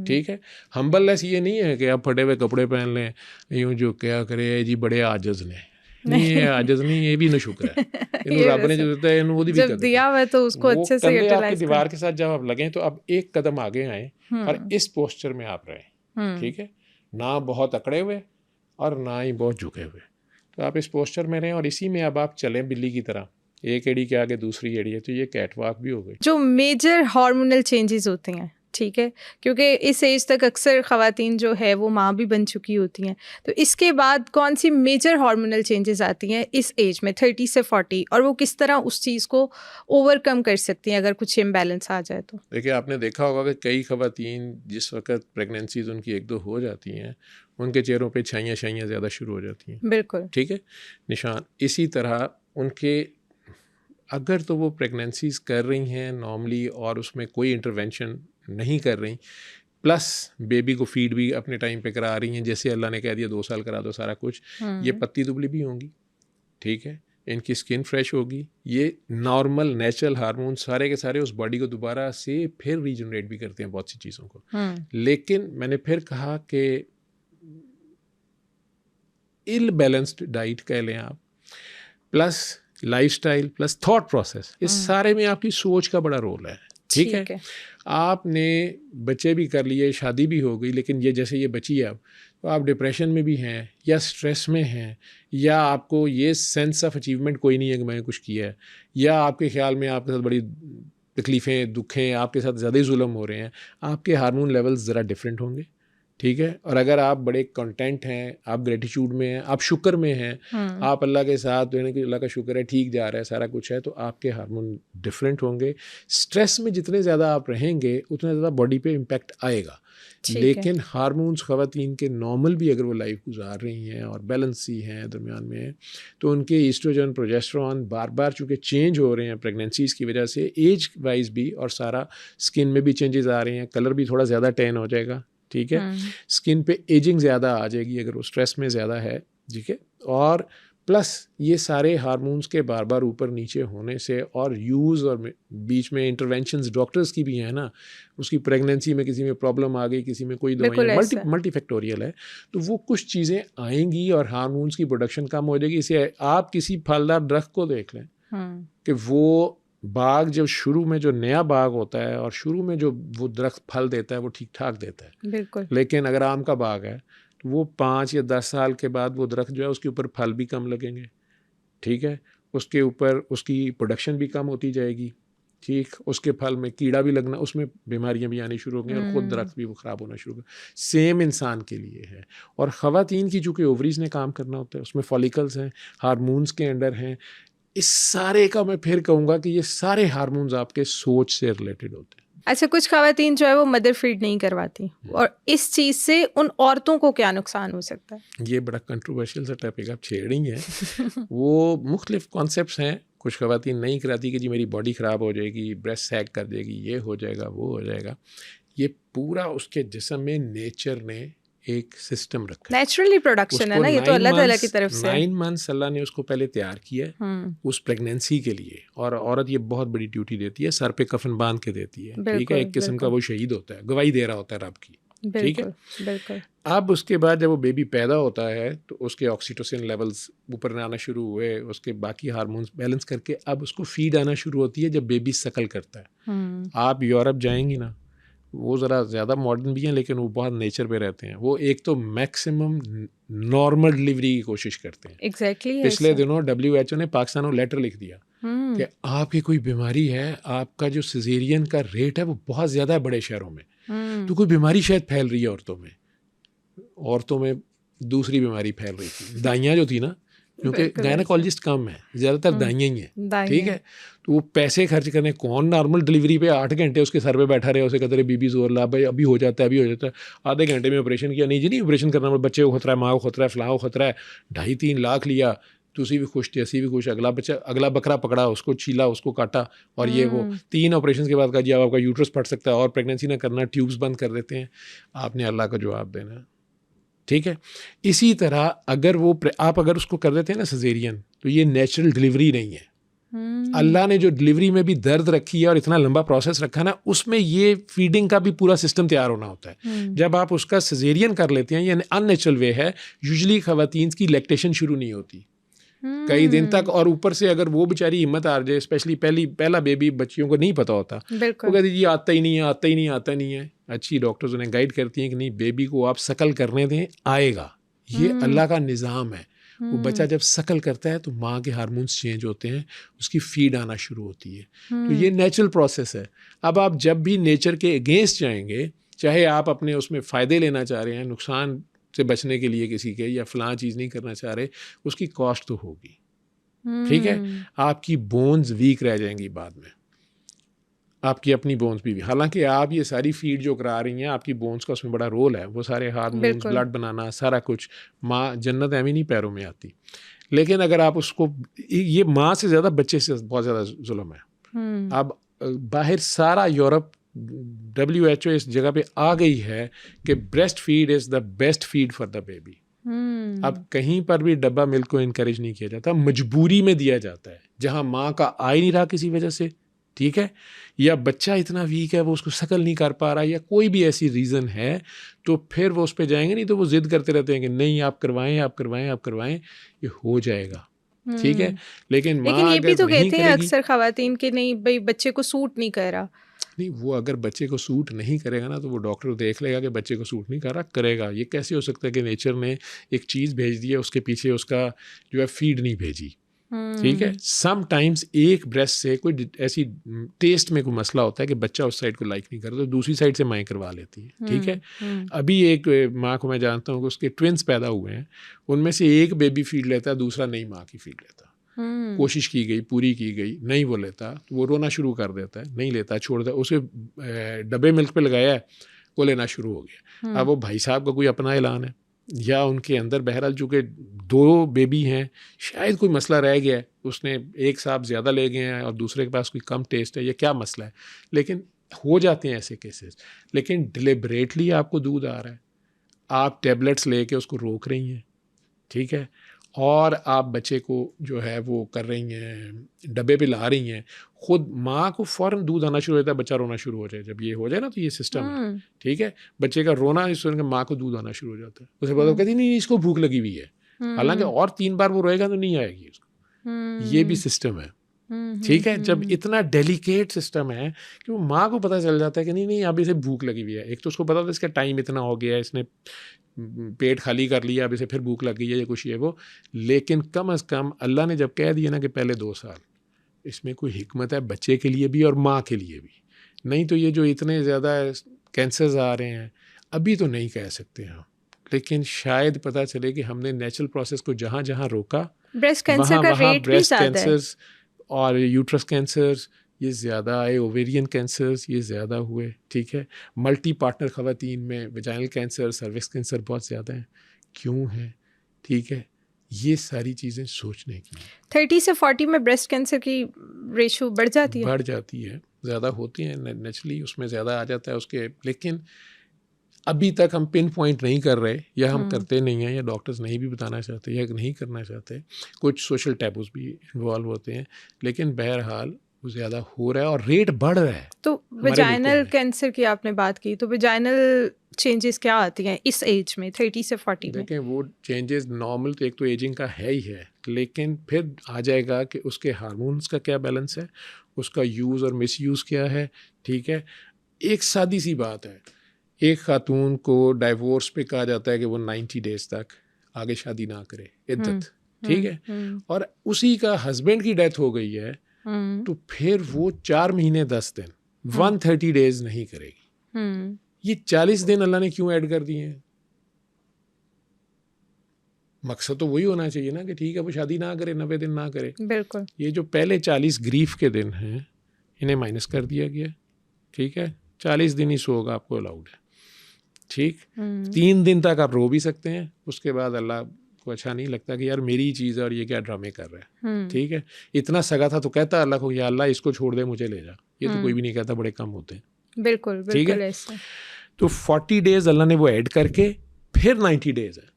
ठीक है, हम्बलनेस ये नहीं है कि आप फटे हुए कपड़े पहन लें, यूं जो क्या करे जी बड़े आजज ने, नहीं ये आजज नहीं, ये भी न शुक्र है, इन्हों रब ने जो दिया है इन्हों भी जब दिया हुआ तो उसको अच्छे से यूटिलाइज करें। दीवार के साथ जब आप लगें तो अब एक कदम आगे आए और इस पोस्चर में आप रहें। ठीक है, ना बहुत अकड़े हुए और ना ही बहुत झुके हुए, तो आप इस पोस्चर में रहें और इसी में अब आप चलें बिल्ली की तरह, एक एड़ी के आगे दूसरी एड़ी है, तो ये कैटवॉक भी हो गई। जो मेजर हार्मोनल चेंजेस होते हैं, ठीक है, क्योंकि इस एज तक अक्सर ख़वातीन जो है वो माँ भी बन चुकी होती हैं, तो इसके बाद कौन सी मेजर हार्मोनल चेंजेस आती हैं इस एज में 30 से 40, और वो किस तरह उस चीज़ को ओवरकम कर सकती हैं अगर कुछ इम्बैलेंस आ जाए तो? देखिए, आपने देखा होगा कि कई ख़वातीन जिस वक्त प्रेगनेंसीज उनकी एक दो हो जाती हैं, उनके चेहरों पे छाइयाँ ज़्यादा शुरू हो जाती हैं। बिल्कुल, ठीक है, निशान। इसी तरह उनके अगर तो वो प्रेगनेंसीज कर रही हैं नॉर्मली और उसमें कोई इंटरवेंशन नहीं कर रही, प्लस बेबी को फीड भी अपने टाइम पे करा रही हैं, जैसे अल्लाह ने कह दिया 2 साल करा दो सारा कुछ, ये पत्ती दुबली भी होंगी। ठीक है, इनकी स्किन फ्रेश होगी, ये नॉर्मल नेचुरल हार्मोन सारे के सारे उस बॉडी को दोबारा से फिर रीजनरेट भी करते हैं बहुत सी चीज़ों को। लेकिन मैंने फिर कहा कि इल बैलेंस्ड डाइट कह लें आप, plus lifestyle, plus thought process, इस सारे में आपकी सोच का बड़ा रोल है। ठीक है, आपने बच्चे भी कर लिए, शादी भी हो गई, लेकिन ये जैसे ये बची है अब, तो आप डिप्रेशन में भी हैं या स्ट्रेस में हैं, या आपको ये सेंस ऑफ अचीवमेंट कोई नहीं है कि मैंने कुछ किया है, या आपके ख्याल में आपके साथ बड़ी तकलीफ़ें दुख हैं, आपके साथ ज़्यादा ही जुल्म हो रहे हैं, आपके हार्मोन लेवल्स ज़रा डिफरेंट होंगे। ठीक है, और अगर आप बड़े कंटेंट हैं, आप ग्रेटिट्यूड में हैं, आप शुक्र में हैं, आप अल्लाह के साथ यानी कि अल्लाह का शुक्र है, ठीक जा रहा है, सारा कुछ है, तो आपके हार्मोन डिफरेंट होंगे। स्ट्रेस में जितने ज़्यादा आप रहेंगे उतना ज़्यादा बॉडी पे इम्पैक्ट आएगा। लेकिन हार्मोन्स ख़वातीन के नॉर्मल भी अगर वो लाइफ गुजार रही हैं और बैलेंस ही हैं दरमियान में, तो उनके ईस्ट्रोजन प्रोजेस्टेरॉन बार बार चूँकि चेंज हो रहे हैं प्रेगनेंसीज़ की वजह से, एज वाइज भी, और सारा स्किन में भी चेंजेस आ रहे हैं, कलर भी थोड़ा ज़्यादा टैन हो जाएगा। ठीक है, स्किन पे एजिंग ज़्यादा आ जाएगी अगर वो स्ट्रेस में ज़्यादा है। ठीक है, और प्लस ये सारे हार्मोन्स के बार बार ऊपर नीचे होने से और यूज़ और बीच में इंटरवेंशंस डॉक्टर्स की भी हैं ना, उसकी प्रेगनेंसी में किसी में प्रॉब्लम आ गई, किसी में कोई दवाइयाँ, मल्टीफैक्टोरियल है, तो वो कुछ चीज़ें आएंगी और हार्मोन्स की प्रोडक्शन कम हो जाएगी। इसे आप किसी फलदार दरख्त को देख लें कि वो बाग जब शुरू में जो नया बाग होता है और शुरू में जो वो दरख्त फल देता है वो ठीक ठाक देता है, बिल्कुल। लेकिन अगर आम का बाग है तो वो 5 या 10 साल के बाद वो दरख्त जो है उसके ऊपर फल भी कम लगेंगे। ठीक है, उसके ऊपर उसकी प्रोडक्शन भी कम होती जाएगी। ठीक, उसके फल में कीड़ा भी लगना, उसमें बीमारियां भी आनी शुरू हो गई और ख़ुद दरख्त भी वो ख़राब होना शुरू हो गया। सेम इंसान के लिए है। और ख़वातीन की चूँकि ओवरीज़ ने काम करना होता है, उसमें फॉलिकल्स हैं, हार्मोन्स के अंडर हैं, इस सारे का मैं फिर कहूँगा कि ये सारे हार्मोन्स आपके सोच से रिलेटेड होते हैं। अच्छा, कुछ खवातीन जो है वो मदर फीड नहीं करवाती, और इस चीज़ से उन औरतों को क्या नुकसान हो सकता है? ये बड़ा कंट्रोवर्शियल सा टॉपिक आप छेड़ रही हैं। वो मुख्तलिफ कॉन्सेप्ट्स हैं। कुछ खवातीन नहीं कराती कि जी मेरी बॉडी ख़राब हो जाएगी, ब्रेस्ट सैग कर देगी, ये हो जाएगा, वो हो जाएगा। ये पूरा उसके जिस्म में नेचर ने एक सिस्टम रखा है। नेचुरली प्रोडक्शन है ना, ये तो अल्लाह ताला की तरफ से 9 मंथ्स अल्लाह ने उसको पहले तैयार किया है उस प्रेगनेंसी के लिए। और औरत ये बहुत बड़ी ड्यूटी देती है, सर पे कफन बांध के देती है, ठीक है। एक किस्म का वो शहीद होता है, गवाही दे रहा होता है रब की, ठीक है। बिल्कुल। अब उसके बाद जब वो बेबी पैदा होता है तो उसके ऑक्सीटोसिन लेवल्स ऊपर आना शुरू हुए, उसके बाकी हार्मोन्स बैलेंस करके अब उसको फीड आना शुरू होती है जब बेबी सकल करता है। आप यूरोप जाएंगी ना, वो ज़रा ज़्यादा मॉडर्न भी हैं लेकिन वो बहुत नेचर पे रहते हैं। वो एक तो मैक्सिमम नॉर्मल डिलीवरी की कोशिश करते हैं। एग्जैक्टली। पिछले दिनों WHO ने पाकिस्तान को लेटर लिख दिया कि आपकी कोई बीमारी है, आपका जो सिजेरियन का रेट है वो बहुत ज़्यादा है बड़े शहरों में, तो कोई बीमारी शायद फैल रही है औरतों में दूसरी बीमारी फैल रही थी। दाइयाँ जो थी ना, क्योंकि गायनेकोलॉजिस्ट कम है, ज़्यादातर दाइयाँ ही हैं, ठीक है। तो वो पैसे खर्च करने, कौन नॉर्मल डिलीवरी पे 8 घंटे उसके सर पे बैठा रहे, उसे कहते रहे बीबी जोर ला भाई, अभी हो जाता है, अभी हो जाता है। आधे घंटे में ऑपरेशन किया, नहीं जी नहीं ऑपरेशन करना, बच्चे को खतरा है, माँ को खतरा है, फलां को खतरा है, 2.5-3 लाख लिया, तुसी भी खुश थे, असी भी खुश। अगला बकरा पकड़ा, उसको छीला, उसको काटा, और ये वो 3 ऑपरेशन के बाद कहा जी अब आपका यूट्रस फट सकता है और प्रेगनेंसी ना करना, ट्यूब्स बंद कर देते हैं। आपने अल्लाह का जवाब देना है, ठीक है। इसी तरह अगर आप अगर उसको कर देते हैं ना सिजेरियन, तो ये नेचुरल डिलीवरी नहीं है। अल्लाह ने जो डिलीवरी में भी दर्द रखी है और इतना लंबा प्रोसेस रखा ना, उसमें ये फीडिंग का भी पूरा सिस्टम तैयार होना होता है। जब आप उसका सिजेरियन कर लेते हैं, ये अननेचुरल वे है, यूजुअली खवातीन की लैक्टेशन शुरू नहीं होती कई दिन तक। और ऊपर से अगर वो बेचारी हिम्मत हार जाए, स्पेशली पहला बेबी, बच्चियों को नहीं पता होता, वो कहती जी आता ही नहीं है, आता ही नहीं, आता नहीं है। अच्छी डॉक्टर्स उन्हें गाइड करती हैं कि नहीं, बेबी को आप सकल करने दें, आएगा, ये अल्लाह का निज़ाम है। वो बच्चा जब सकल करता है तो माँ के हार्मोन्स चेंज होते हैं, उसकी फीड आना शुरू होती है। तो ये नेचुरल प्रोसेस है। अब आप जब भी नेचर के अगेंस्ट जाएंगे, चाहे आप अपने उसमें फ़ायदे लेना चाह रहे हैं, नुकसान से बचने के लिए किसी के, या फलां चीज़ नहीं करना चाह रहे, उसकी कॉस्ट तो होगी, ठीक है। आपकी बोन्स वीक रह जाएंगी बाद में, आपकी अपनी बोन्स भी। हालांकि आप ये सारी फीड जो करा रही हैं, आपकी बोन्स का उसमें बड़ा रोल है, वो सारे हार्मोन्स, ब्लड बनाना, सारा कुछ। माँ जन्नत एवं नहीं पैरों में आती, लेकिन अगर आप उसको, ये माँ से ज़्यादा बच्चे से बहुत ज़्यादा जुल्म है। अब बाहर सारा यूरोप, WHO इस जगह पे आ गई है कि breast feed is the best feed for the baby. अब कहीं पर भी डब्बा मिल्क को इनकरेज नहीं किया जाता, मजबूरी में दिया जाता है, जहाँ माँ का आ ही नहीं रहा किसी वजह से, ठीक है, या बच्चा इतना वीक है वो उसको सकल नहीं कर पा रहा, या कोई भी ऐसी रीज़न है, तो फिर वो उस पर जाएंगे नहीं, तो वो जिद करते रहते हैं कि नहीं आप करवाएं, आप करवाएं, आप करवाएं, ये हो जाएगा, ठीक है। लेकिन ये भी तो कहते हैं अक्सर खवातीन के, नहीं भाई बच्चे को सूट नहीं कर रहा। नहीं, वो अगर बच्चे को सूट नहीं करेगा ना, तो वो डॉक्टर देख लेगा कि बच्चे को सूट नहीं कर रहा, करेगा। ये कैसे हो सकता है कि नेचर ने एक चीज़ भेज दी है, उसके पीछे उसका जो है फीड नहीं भेजी, ठीक है। समटाइम्स एक ब्रेस्ट से कोई ऐसी टेस्ट में कोई मसला होता है कि बच्चा उस साइड को लाइक नहीं करता, तो दूसरी साइड से माएँ करवा लेती है, ठीक है। अभी एक माँ को मैं जानता हूँ कि उसके ट्विंस पैदा हुए हैं, उनमें से एक बेबी फीड लेता है, दूसरा नई माँ की फीड लेता। कोशिश की गई, पूरी की गई, नहीं वो लेता, तो वो रोना शुरू कर देता है, नहीं लेता, छोड़ देता। उसे डब्बे मिल्क पे लगाया है, वो लेना शुरू हो गया। अब वो भाई साहब का कोई अपना ऐलान है, या उनके अंदर बहरहाल चूँकि 2 बेबी हैं, शायद कोई मसला रह गया है, उसने एक साहब ज़्यादा ले गए हैं और दूसरे के पास कोई कम टेस्ट है, या क्या मसला है, लेकिन हो जाते हैं ऐसे केसेस। लेकिन डिलिबरेटली आपको दूध आ रहा है, आप टेबलेट्स लेके उसको रोक रही हैं, ठीक है, और आप बच्चे को जो है वो कर रही हैं, डब्बे पे ला रही हैं, खुद माँ को फ़ौरन दूध आना शुरू हो जाता है, बच्चा रोना शुरू हो जाए। जब ये हो जाए ना, तो ये सिस्टम है, ठीक है। बच्चे का रोना इस तरह माँ को दूध आना शुरू हो जाता है, उसे पता कहती नहीं इसको भूख लगी हुई है, हालांकि और 3 बार वो रोएगा तो नहीं आएगी उसको। ये भी सिस्टम है, ठीक है। जब इतना डेलिकेट सिस्टम है कि वो माँ को पता चल जाता है कि नहीं अब इसे भूख लगी हुई है, एक तो उसको पता था इसका टाइम इतना हो गया है, इसने पेट खाली कर लिया, अब इसे फिर भूख लग गई है या कुछ ये वो। लेकिन कम अज़ कम अल्लाह ने जब कह दिया ना कि पहले 2 साल, इसमें कोई हिकमत है बच्चे के लिए भी और माँ के लिए भी। नहीं तो ये जो इतने ज़्यादा कैंसर्स आ रहे हैं, अभी तो नहीं कह सकते हम, लेकिन शायद पता चले कि हमने नेचुरल प्रोसेस को जहाँ जहाँ रोका, ब्रेस्ट कैंसर का रेट भी ज़्यादा है, और यूट्रस कैंसर्स, ये ज़्यादा आए, ओवेरियन कैंसर्स ये ज़्यादा हुए, ठीक है। मल्टी पार्टनर ख़वातीन में वेजाइनल कैंसर, सर्विक्स कैंसर बहुत ज़्यादा हैं, क्यों है, ठीक है। ये सारी चीज़ें सोचने की। 30 से 40 में ब्रेस्ट कैंसर की रेशो बढ़ जाती है, ज़्यादा होती हैं नेचुरली, उसमें ज़्यादा आ जाता है उसके, लेकिन अभी तक हम पिन पॉइंट नहीं कर रहे, या हम करते नहीं हैं, या डॉक्टर्स नहीं भी बताना चाहते, या नहीं करना चाहते, कुछ सोशल टैबूज भी इन्वॉल्व होते हैं, लेकिन बहरहाल वो ज़्यादा हो रहा है और रेट बढ़ रहा है। तो वेजाइनल कैंसर की आपने बात की, तो वेजाइनल चेंजेस क्या आती हैं इस एज में 30 से 40 में? देखें, वो चेंजेस नॉर्मल तो एक तो एजिंग का है ही है, लेकिन फिर आ जाएगा कि उसके हार्मोन्स का क्या बैलेंस है, उसका यूज़ और मिसयूज़ क्या है, ठीक है। एक सादी सी बात है, एक खातून को डाइवोर्स पे कहा जाता है कि वो 90 डेज तक आगे शादी ना करे, इद्दत, ठीक है, और उसी का हस्बैंड की डेथ हो गई है, तो फिर वो 4 महीने 10 दिन 130 डेज नहीं करेगी। ये 40 दिन अल्लाह ने क्यों ऐड कर दिए हैं? मकसद तो वही होना चाहिए ना कि ठीक है वो शादी ना करे, 90 दिन ना करे। बिल्कुल। ये जो पहले 40 ग्रीफ के दिन हैं, इन्हें माइनस कर दिया गया, ठीक है। 40 दिन ही सोगा आपको अलाउड है, ठीक। 3 दिन तक आप रो भी सकते हैं, उसके बाद अल्लाह को अच्छा नहीं लगता कि यार मेरी चीज़ है और ये क्या ड्रामे कर रहा है, ठीक है। इतना सगा था तो कहता अल्लाह को, या अल्लाह इसको छोड़ दे, मुझे ले जा। ये तो कोई भी नहीं कहता, बड़े कम होते हैं। बिल्कुल बिल्कुल ऐसा। तो 40 डेज अल्लाह ने वो ऐड करके फिर 90 डेज है।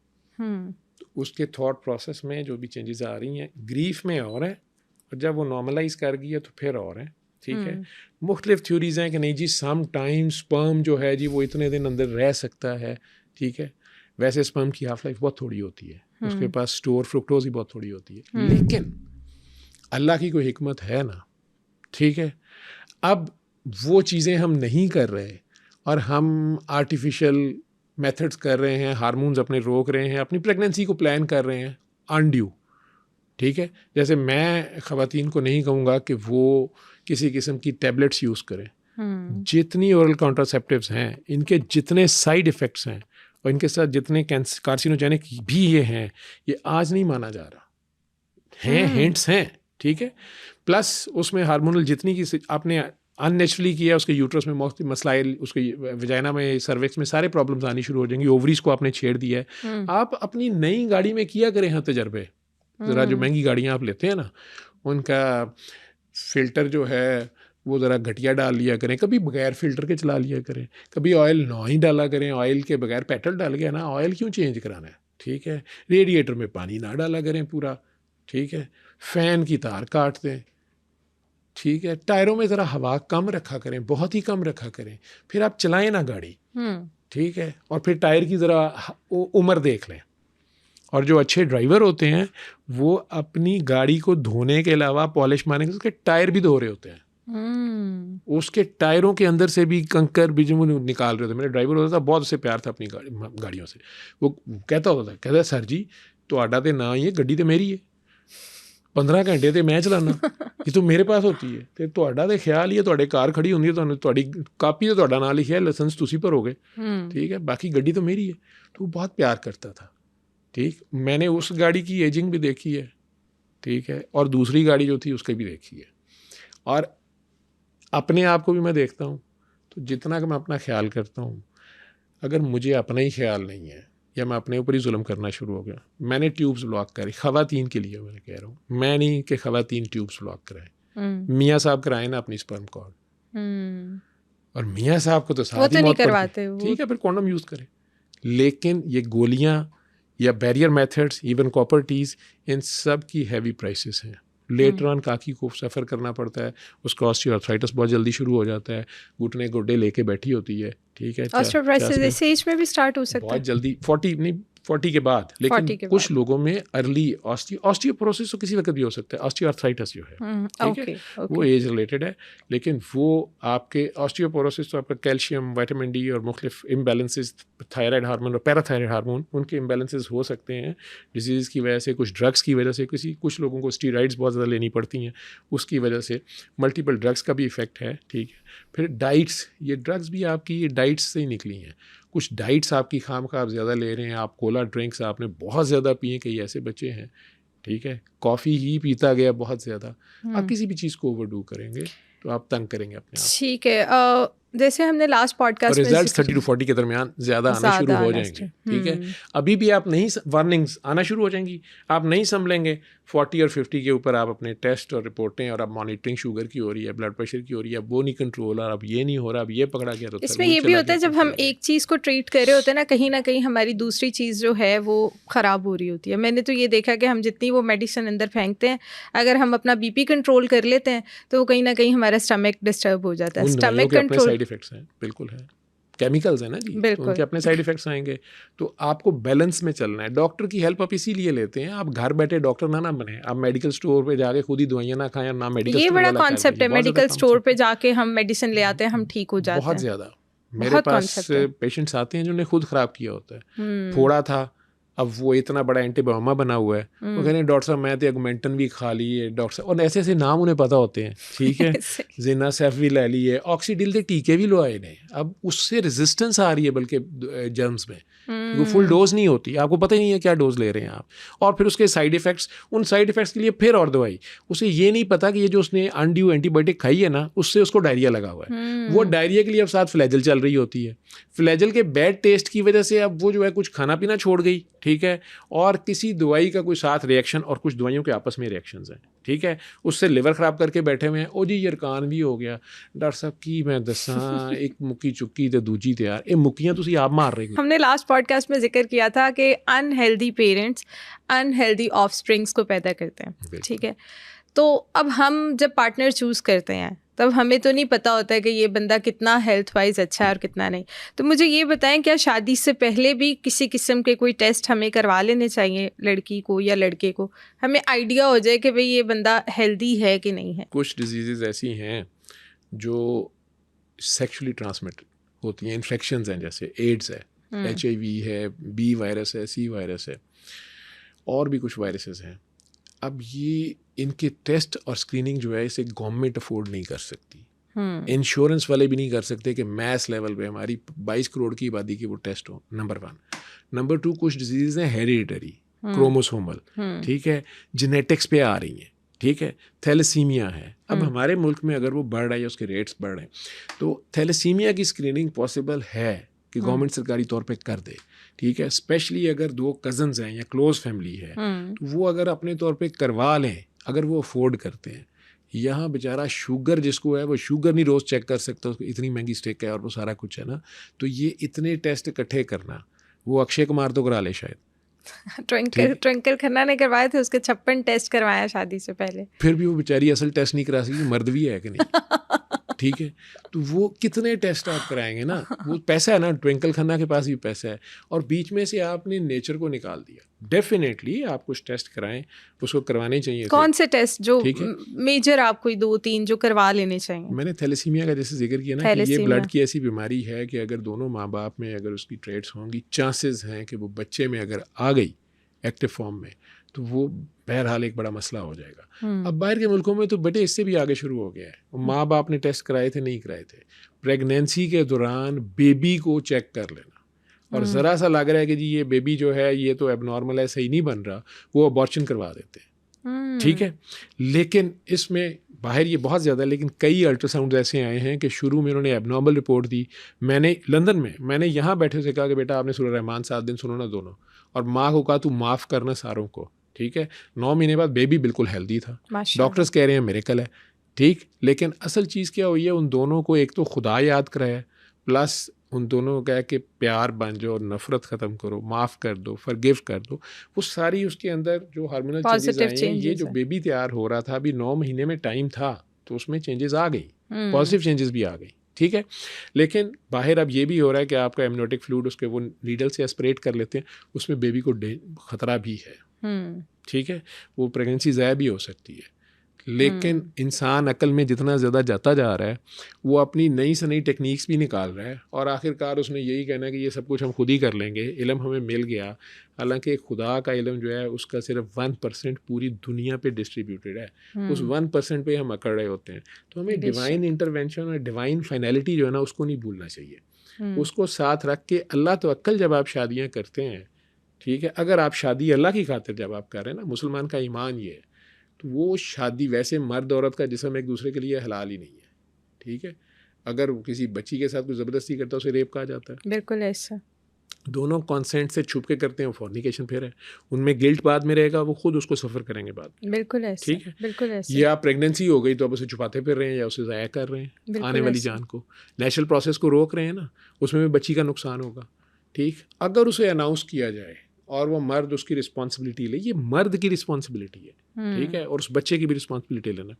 तो उसके थॉट प्रोसेस में जो भी चेंजेस आ रही हैं, ग्रीफ में और है, और जब वो नॉर्मलाइज कर गई है तो फिर और है, ठीक है। मुख्तलिफ थ्योरीज हैं कि नहीं जी सम टाइम स्पर्म जो है जी वो इतने दिन अंदर रह सकता है, ठीक है। वैसे स्पर्म की हाफ लाइफ बहुत थोड़ी होती है, उसके पास स्टोर फ्रुक्टोज ही बहुत थोड़ी होती है, लेकिन अल्लाह की कोई हिकमत है ना, ठीक है। अब वो चीज़ें हम नहीं कर रहे और हम आर्टिफिशियल मेथड्स कर रहे हैं, हार्मोन्स अपने रोक रहे हैं, अपनी प्रेगनेंसी को प्लान कर रहे हैं अनड्यू, ठीक है। जैसे मैं ख़वातीन को नहीं कहूँगा कि वो किसी किस्म की टैबलेट्स यूज़ करें। जितनी ओरल कॉन्ट्रासेप्टिव्स हैं, इनके जितने साइड इफ़ेक्ट्स हैं और इनके साथ जितने कार्सिनोजेनिक भी ये हैं, ये आज नहीं माना जा रहा हैं, हिंट्स हैं, ठीक है। प्लस उसमें हार्मोनल जितनी की आपने अननेचुरली किया, उसके यूट्रस में मुख्तलिफ मसाइल, उसके वजाइना में, सर्विक्स में सारे प्रॉब्लम्स आनी शुरू हो जाएंगी। ओवरीज को आपने छेड़ दिया है। आप अपनी नई गाड़ी में किया करें हाँ तजर्बे, ज़रा जो महंगी गाड़ियाँ आप लेते हैं ना, उनका फ़िल्टर जो है वो ज़रा घटिया डाल लिया करें, कभी बगैर फ़िल्टर के चला लिया करें, कभी ऑयल ना ही डाला करें, ऑयल के बगैर पेट्रोल डाल गया ना, ऑयल क्यों चेंज कराना है, ठीक है। रेडिएटर में पानी ना डाला करें पूरा, ठीक है। फ़ैन की तार काट दें, ठीक है। टायरों में ज़रा हवा कम रखा करें, बहुत ही कम रखा करें, फिर आप चलाएं ना गाड़ी, ठीक है। और फिर टायर की ज़रा उम्र देख लें। और जो अच्छे ड्राइवर होते हैं वो अपनी गाड़ी को धोने के अलावा पॉलिश मारने के उसके टायर भी धो रहे होते हैं। उसके टायरों के अंदर से भी कंकर भी जो निकाल रहे होते। मेरा ड्राइवर होता था, बहुत उससे प्यार था अपनी गाड़ियों से। वो कहता सर जी तुहाडा ते ना ही है, गड्डी तो मेरी है, 15 घंटे तो मैं चलाना, ये तो मेरे पास होती है, तो तुहाडा तो ख्याल ही है, तुहाडे कार खड़ी होंदी है, तुहानू तुहाडी कापी तो तुहाडा नाम लिखा है, लाइसेंस तुसी भरोगे, ठीक है, बाकी गड्डी तो मेरी है। तो वो बहुत प्यार करता था, ठीक। मैंने उस गाड़ी की एजिंग भी देखी है, ठीक है, और दूसरी गाड़ी जो थी उसकी भी देखी है, और अपने आप को भी मैं देखता हूँ। तो जितना कि मैं अपना ख्याल करता हूँ, अगर मुझे अपना ही ख्याल नहीं है या मैं अपने ऊपर ही जुल्म करना शुरू हो गया, मैंने ट्यूब्स ब्लॉक करी ख़वातीन के लिए, मैं कह रहा हूँ, मैं नहीं कि ख़वातीन ट्यूब्स ब्लॉक कराएं। मियाँ साहब कराएं ना अपनी स्पर्म कॉर्ड, और मियाँ साहब को तो साथ ही मौत करवाते, ठीक है, फिर कॉन्डम यूज़ करें। लेकिन ये गोलियाँ या barrier methods, even copper Ts, इन सब की हैवी प्राइसेस हैं। लेटर ऑन काकी को सफ़र करना पड़ता है, उसका ऑस्टियोआर्थराइटिस बहुत जल्दी शुरू हो जाता है, घुटने गोडे लेके बैठी होती है, ठीक है। ऑस्टियोआर्थराइटिस इस एज में भी स्टार्ट हो सकता है, बहुत जल्दी, 40 के बाद, लेकिन कुछ लोगों में अर्ली ऑस्टियोपोरोसिस तो किसी वक्त भी हो सकता है। ऑस्टियोआर्थराइटिस जो है, ठीक है, वो एज रिलेटेड है, लेकिन वो आपके ऑस्टियोपोरोसिस तो आपका कैल्शियम, विटामिन डी और मुख्तलिफ इम्बैलेंसेस, थायराइड हार्मोन और पैराथायराइड हार्मोन, उनके इम्बैलेंसेस हो सकते हैं डिजीज़ की वजह से, कुछ ड्रग्स की वजह से, कुछ लोगों को स्टीरॉइड्स बहुत ज़्यादा लेनी पड़ती हैं, उसकी वजह से मल्टीपल ड्रग्स का भी इफ़ेक्ट है, ठीक है। फिर डाइट्स, ये ड्रग्स भी आपकी ये डाइट्स से ही निकली हैं। कुछ डाइट्स आपकी खामखा आप ज़्यादा ले रहे हैं, आप कोला ड्रिंक्स आपने बहुत ज़्यादा पिए, कई ऐसे बच्चे हैं, ठीक है, कॉफ़ी ही पीता गया बहुत ज़्यादा, आप किसी भी चीज़ को ओवरडू करेंगे तो आप तंग करेंगे अपने आप। ठीक है, जैसे हमने लास्ट पॉडकास्ट में रिजल्ट 30 to 40 के दरमियान ज़्यादा आना शुरू हो जाएंगे, ठीक है। अभी भी आप नहीं, वार्निंग्स आना शुरू हो जाएंगी, आप नहीं संभलेंगे, 40 और 50 के ऊपर आप अपने टेस्ट और रिपोर्टें और अब मॉनिटरिंग शुगर की हो रही है, ब्लड प्रेशर की हो रही है, अब वो नहीं कंट्रोल, और अब ये नहीं हो रहा, अब ये पकड़ा गया, तो इसमें ये भी होता है जब हम एक चीज़ को ट्रीट कर रहे होते हैं ना कहीं हमारी दूसरी चीज़ जो है वो ख़राब हो रही होती है। मैंने तो ये देखा कि हम जितनी वो मेडिसिन अंदर फेंकते हैं, अगर हम अपना बीपी कंट्रोल कर लेते हैं तो वो कहीं ना कहीं हमारा स्टमक डिस्टर्ब हो जाता है। स्टमक कंट्रोल साइड इफेक्ट्स हैं, बिल्कुल है, केमिकल्स है ना जी, तो उनके अपने साइड इफेक्ट्स आएंगे। तो आपको बैलेंस में चलना है। डॉक्टर की हेल्प आप इसीलिए लेते हैं, आप घर बैठे डॉक्टर ना बने, आप मेडिकल स्टोर पे जाके खुद ही दवाइयाँ ना खाएं, ना मेडिकल, ये बड़ा कॉन्सेप्ट है, मेडिकल स्टोर पे जाके हम मेडिसिन ले आते हैं, हम ठीक हो जाते हैं। बहुत ज़्यादा मेरे पास पेशेंट्स आते हैं जिन्होंने खुद ख़राब किया होता है, फोड़ा था, अब वो इतना बड़ा एंटीबायोमा बना हुआ है, वो कह रहे हैं डॉक्टर साहब मैं तो एगमेंटन भी खा ली है डॉक्टर साहब, और ऐसे ऐसे नाम उन्हें पता होते हैं, ठीक है, जिनासेफ भी ले ली है, ऑक्सीडिल के टीके भी लवाए ने, अब उससे रेजिस्टेंस आ रही है बल्कि जर्म्स में, वो फुल डोज नहीं होती, आपको पता ही नहीं है क्या डोज ले रहे हैं आप, और फिर उसके साइड इफेक्ट्स, उन साइड इफेक्ट्स के लिए फिर और दवाई, उसे ये नहीं पता कि ये जो उसने अनड्यू एंटीबायोटिक खाई है ना, उससे उसको डायरिया लगा हुआ है, वो डायरिया के लिए अब साथ फ्लैजल चल रही होती है, फ्लैजल के बैड टेस्ट की वजह से अब वो जो है कुछ खाना पीना छोड़ गई, ठीक है, और किसी दवाई का कोई साथ रिएक्शन, और कुछ दवाइयों के आपस में रिएक्शंस हैं, ठीक है, उससे लिवर ख़राब करके बैठे हुए हैं, ओ जी यरकान भी हो गया, डॉक्टर साहब की मैं दसा एक मुक्की चुक्की तो दूजी तैयार, ये मुक्कियां तुसी आप मार रहे हो। हमने लास्ट पॉडकास्ट में जिक्र किया था कि अनहेल्दी पेरेंट्स अनहेल्दी ऑफस्प्रिंग्स को पैदा करते हैं, ठीक है। तो अब हम जब पार्टनर चूज़ करते हैं तब हमें तो नहीं पता होता है कि ये बंदा कितना हेल्थ वाइज अच्छा है और कितना नहीं। तो मुझे ये बताएं, क्या शादी से पहले भी किसी किस्म के कोई टेस्ट हमें करवा लेने चाहिए, लड़की को या लड़के को, हमें आइडिया हो जाए कि भाई ये बंदा हेल्दी है कि नहीं है? कुछ डिजीज़ ऐसी हैं जो सेक्शुअली ट्रांसमिटेड होती हैं, इन्फेक्शंस हैं, जैसे एड्स है, HIV है, B वायरस है, C वायरस है, और भी कुछ वायरसेस हैं। अब ये इनके टेस्ट और स्क्रीनिंग जो है इसे गवर्नमेंट अफोर्ड नहीं कर सकती, इंश्योरेंस वाले भी नहीं कर सकते कि मैस लेवल पे हमारी 22 करोड़ की आबादी के वो टेस्ट हो, नंबर 1। नंबर 2, कुछ डिजीज़ हैं हेरिडिटरी, क्रोमोसोमल, ठीक है, जेनेटिक्स पे आ रही हैं, ठीक है, थैलेसीमिया है, अब हमारे मुल्क में अगर वो बढ़ रहा है, उसके रेट्स बढ़ रहे हैं, तो थैलेसीमिया की स्क्रीनिंग पॉसिबल है कि गवर्नमेंट सरकारी तौर पे कर दे, ठीक है, स्पेशली अगर 2 कज़न्स हैं या क्लोज फैमिली है, तो वो अगर अपने तौर पे करवा लें, अगर वो अफोर्ड करते हैं। यहाँ बेचारा शुगर जिसको है वो शुगर नहीं रोज़ चेक कर सकता, उसको इतनी महंगी स्टिक है और वो सारा कुछ है ना, तो ये इतने टेस्ट इकट्ठे करना, वो अक्षय कुमार तो करा ले शायद। ट्विंकल खन्ना ने करवाए थे, उसके 56 टेस्ट करवाया शादी से पहले, फिर भी वो बेचारी असल टेस्ट नहीं करा सकी, मर्द भी है कि नहीं, ठीक है, तो वो कितने टेस्ट आप कराएंगे ना, वो पैसा है ना, ट्विंकल खन्ना के पास भी पैसा है, और बीच में से आपने नेचर को निकाल दिया। डेफिनेटली आप कुछ टेस्ट कराएं, उसको करवाने चाहिए। कौन से टेस्ट जो मेजर आप कोई 2-3 जो करवा लेने चाहिए? मैंने थैलेसीमिया का जैसे जिक्र किया ना, कि ये ब्लड की ऐसी बीमारी है कि अगर दोनों माँ बाप में अगर उसकी ट्रेट्स होंगी, चांसेस हैं कि वो बच्चे में अगर आ गई एक्टिव फॉर्म में, तो वो बहरहाल एक बड़ा मसला हो जाएगा। अब बाहर के मुल्कों में तो बेटे इससे भी आगे शुरू हो गया है, माँ बाप ने टेस्ट कराए थे नहीं कराए थे, प्रेगनेंसी के दौरान बेबी को चेक कर लेना, और ज़रा सा लग रहा है कि जी ये बेबी जो है ये तो एबनॉर्मल है, सही नहीं बन रहा, वो अबॉर्शन करवा देते हैं, ठीक है। लेकिन इसमें बाहर ये बहुत ज़्यादा, लेकिन कई अल्ट्रासाउंड ऐसे आए हैं कि शुरू में उन्होंने एबनॉर्मल रिपोर्ट दी। मैंने लंदन में, मैंने यहाँ बैठे से कहा कि बेटा आपने सूरह रहमान 7 दिन सुनो ना दोनों, और माँ को कहा तू माफ़ करना सारों को, ठीक है। 9 महीने बाद बेबी बिल्कुल हेल्दी था, डॉक्टर्स कह रहे हैं मिरेकल है, ठीक। लेकिन असल चीज़ क्या हुई है, उन दोनों को एक तो खुदा याद कराया, प्लस उन दोनों को कहा कि प्यार बन जाओ, नफ़रत ख़त्म करो, माफ़ कर दो, फॉरगिव कर दो, वो सारी उसके अंदर जो हार्मोनल चेंजेस आए हैं, ये जो बेबी तैयार हो रहा था, अभी 9 महीने में टाइम था, तो उसमें चेंजेस आ गई, पॉजिटिव चेंजेस भी आ गई, ठीक है। लेकिन बाहर अब ये भी हो रहा है कि आपका एमनियोटिक फ्लूइड उसके वो नीडल से एस्पिरेट कर लेते हैं, उसमें बेबी को ख़तरा भी है, ठीक है, वो प्रेगनेंसी ज़ाया भी हो सकती है। लेकिन इंसान अकल में जितना ज़्यादा जाता जा रहा है, वो अपनी नई से नई टेक्निक्स भी निकाल रहा है, और आखिरकार उसने यही कहना है कि ये सब कुछ हम खुद ही कर लेंगे, इल्म हमें मिल गया। हालांकि खुदा का इल्म जो है उसका सिर्फ 1% पूरी दुनिया पे डिस्ट्रीब्यूटेड है, उस 1% पे हम अकड़ रहे होते हैं। तो हमें डिवाइन इंटरवेंशन और डिवाइन फाइनलिटी जो है ना, उसको नहीं भूलना चाहिए, उसको साथ रख के अल्लाह तो अक्ल जब आप शादियाँ करते हैं, ठीक है, अगर आप शादी अल्लाह की खातिर जब आप कर रहे हैं ना, मुसलमान का ईमान ये है, तो वो शादी वैसे मर्द औरत का जिस्म एक दूसरे के लिए हलाल ही नहीं है, ठीक है। अगर किसी बच्ची के साथ कोई ज़बरदस्ती करता है उसे रेप कहा जाता है। बिल्कुल ऐसा। दोनों कॉन्सेंट से छुप के करते हैं, वो फॉर्निकेशन फिर है। उनमें गिल्ट बाद में रहेगा, वो खुद उसको सफ़र करेंगे बाद में। बिल्कुल ऐसा, ठीक है। बिल्कुल ऐसा। या प्रेगनेंसी हो गई तो अब उसे छुपाते फिर रहे हैं या उसे ज़ाया कर रहे हैं आने वाली जान को, नेचुरल प्रोसेस को रोक रहे हैं ना, उसमें भी बच्ची का नुकसान होगा। ठीक, अगर उसे अनाउंस किया जाए और वो मर्द उसकी रिस्पॉन्सिबिलिटी ले, ये मर्द की रिस्पॉन्सिबिलिटी है, ठीक है, और उस बच्चे की भी रिस्पॉन्सिबिलिटी लेना।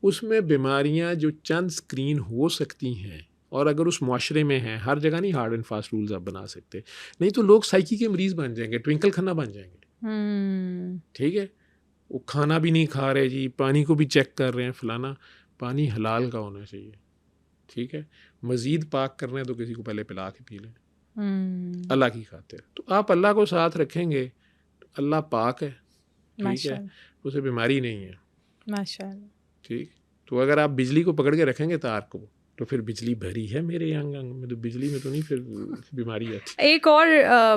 उसमें बीमारियां जो चंद स्क्रीन हो सकती हैं, और अगर उस माशरे में है, हर जगह नहीं हार्ड एंड फास्ट रूल्स आप बना सकते, नहीं तो लोग साइकी के मरीज बन जाएंगे, ट्विंकल खन्ना बन जाएंगे। ठीक है, वो खाना भी नहीं खा रहे जी, पानी को भी चेक कर रहे हैं, फलाना। पानी हलाल का होना चाहिए, ठीक है। मज़ीद पाक करना है तो किसी को पहले पिला के पी लें, अल्लाह की खातिर। तो आप अल्लाह को साथ रखेंगे तो अल्लाह पाक है, ठीक है, उसे बीमारी नहीं है, माशाअल्लाह। ठीक, तो अगर आप बिजली को पकड़ के रखेंगे तार को, तो फिर बिजली भरी है मेरे अंग अंग में, तो बिजली में तो नहीं फिर बीमारी आती। एक और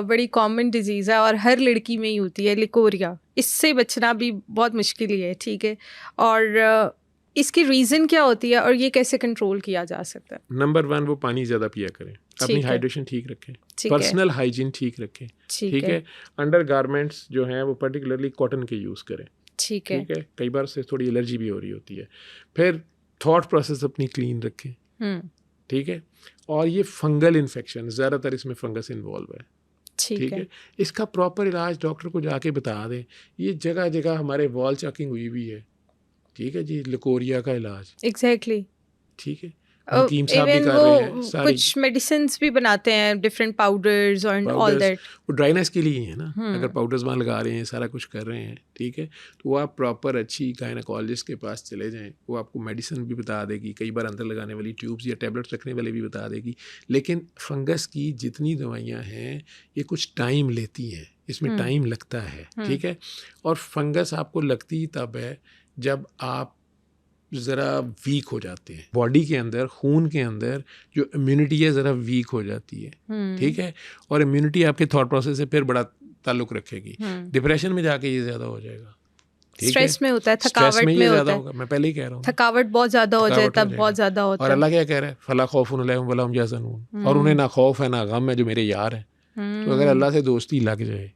बड़ी कॉमन डिजीज़ है और हर लड़की में ही होती है, लिकोरिया। इससे बचना भी बहुत मुश्किल ही है, ठीक है। और इसकी रीज़न क्या होती है और ये कैसे कंट्रोल किया जा सकता है? नंबर 1, वो पानी ज़्यादा पिया करें, अपनी हाइड्रेशन ठीक रखें, पर्सनल हाइजीन ठीक रखें, ठीक है। अंडर गारमेंट्स जो हैं वो पर्टिकुलरली कॉटन के यूज़ करें, ठीक है। कई बार से थोड़ी एलर्जी भी हो रही होती है। फिर थॉट प्रोसेस अपनी क्लीन रखें, ठीक है। और ये फंगल इन्फेक्शन, ज़्यादातर इसमें फंगस इन्वॉल्व है, ठीक है। इसका प्रॉपर इलाज डॉक्टर को जाके बता दें। ये जगह जगह हमारे वॉल चेकिंग हुई हुई है, ठीक है जी, लिकोरिया का इलाज। एग्जैक्टली, ठीक है। इवन वो कुछ मेडिसिन्स भी बनाते हैं, डिफरेंट पाउडर्स और ऑल दैट, वो ड्राइनेस के लिए ही है ना। अगर पाउडर्स वहाँ लगा रहे हैं, सारा कुछ कर रहे हैं, ठीक है, तो वो आप प्रॉपर अच्छी गायनेकोलॉजिस्ट के पास चले जाएं, वो आपको मेडिसिन भी बता देगी, कई बार अंदर लगाने वाली ट्यूब्स या टैबलेट्स रखने वाले भी बता देगी। लेकिन फंगस की जितनी दवाइयाँ हैं ये कुछ टाइम लेती हैं, इसमें टाइम लगता है, ठीक है। और फंगस आपको लगती तब है जब आप ज़रा वीक हो जाते हैं, बॉडी के अंदर, खून के अंदर जो इम्यूनिटी है ज़रा वीक हो जाती है, ठीक है। और इम्यूनिटी आपके थॉट प्रोसेस से फिर बड़ा ताल्लुक़ रखेगी। डिप्रेशन में जाके ये ज़्यादा हो जाएगा, स्ट्रेस में होता है, थकावट में होता है, मैं पहले ही कह रहा हूँ, थकावट बहुत ज़्यादा हो जाए तब बहुत ज़्यादा होता है। और अल्लाह क्या कह रहा है, फला खौफुन अलैहिम वला हुम यहज़नून, और उन्हें ना खौफ है ना गम है जो मेरे यार हैं। तो अगर अल्लाह से दोस्ती लग जाए,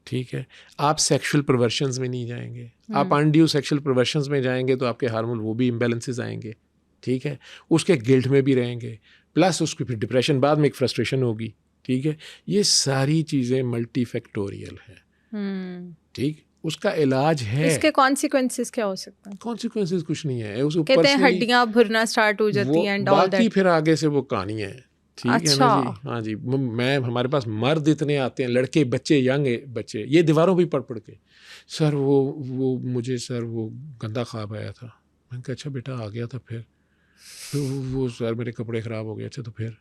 ठीक है, आप सेक्सुअल परवर्शंस में नहीं जाएंगे। आप अनड्यू सेक्सुअल परवर्शंस में जाएंगे तो आपके हार्मोन वो भी इम्बैलेंसेस आएंगे, ठीक है, उसके गिल्ट में भी रहेंगे, प्लस उसकी फिर डिप्रेशन, बाद में एक फ्रस्ट्रेशन होगी, ठीक है। ये सारी चीज़ें मल्टीफैक्टोरियल हैं, ठीक। उसका इलाज है। इसके कॉन्सिक्वेंसेस क्या हो सकते हैं? कॉन्सिक्वेंसेस कुछ नहीं है, उस ऊपर कहते हैं हड्डियां भुरना स्टार्ट हो जाती हैं एंड ऑल दैट, फिर आगे से वो कहानी है, ठीक है ना जी। हाँ जी, मैं हमारे पास मर्द इतने आते हैं, लड़के, बच्चे, यंग बच्चे, ये दीवारों भी पढ़ के, सर वो मुझे सर वो गंदा ख्वाब आया था। मैंने कहा अच्छा बेटा आ गया था, फिर वो सर मेरे कपड़े ख़राब हो गए। अच्छा तो फिर,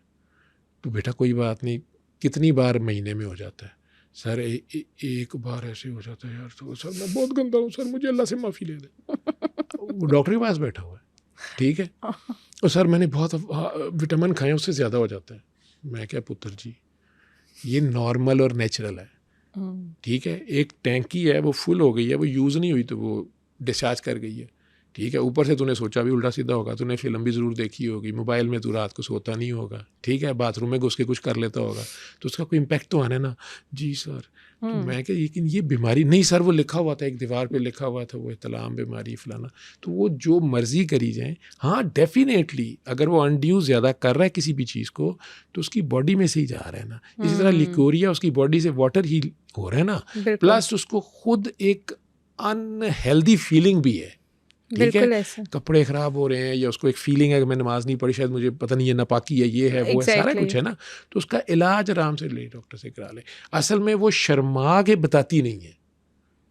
तो बेटा कोई बात नहीं, कितनी बार महीने में हो जाता है? सर एक बार ऐसे हो जाता है यार। तो सर मैं बहुत गंदा हूँ सर, मुझे अल्लाह से माफ़ी ले दे। वो डॉक्टर के पास बैठा हुआ है, ठीक है। और सर मैंने बहुत विटामिन खाए, उससे ज़्यादा हो जाता है। मैं क्या पुत्र जी, ये नॉर्मल और नेचुरल है, ठीक है। एक टैंकी है वो फुल हो गई है, वो यूज़ नहीं हुई तो वो डिस्चार्ज कर गई है, ठीक है। ऊपर से तूने सोचा भी उल्टा सीधा होगा, तूने फिल्म भी ज़रूर देखी होगी, मोबाइल में तू रात को सोता नहीं होगा, ठीक है, बाथरूम में घुस के कुछ कर लेता होगा, तो उसका कोई इम्पैक्ट तो आना ना जी सर। तो मैं क्या, लेकिन ये बीमारी नहीं सर, वो लिखा हुआ था, एक दीवार पे लिखा हुआ था, वो इतलाम बीमारी फलाना। तो वो जो मर्जी करी जाए, हाँ डेफिनेटली अगर वो अनड्यू ज़्यादा कर रहा है किसी भी चीज़ को तो उसकी बॉडी में से ही जा रहा है ना। इसी तरह लिकोरिया, उसकी बॉडी से वाटर ही हो रहा है ना, प्लस उसको खुद एक अनहेल्दी फीलिंग भी है, ठीक है। कपड़े ख़राब हो रहे हैं या उसको एक फीलिंग है कि मैं नमाज नहीं पढ़ी, शायद मुझे पता नहीं है नापाकी है, ये है वो है, सारा कुछ है ना। तो उसका इलाज आराम से ले, डॉक्टर से करा ले। असल में वो शर्मा के बताती नहीं है,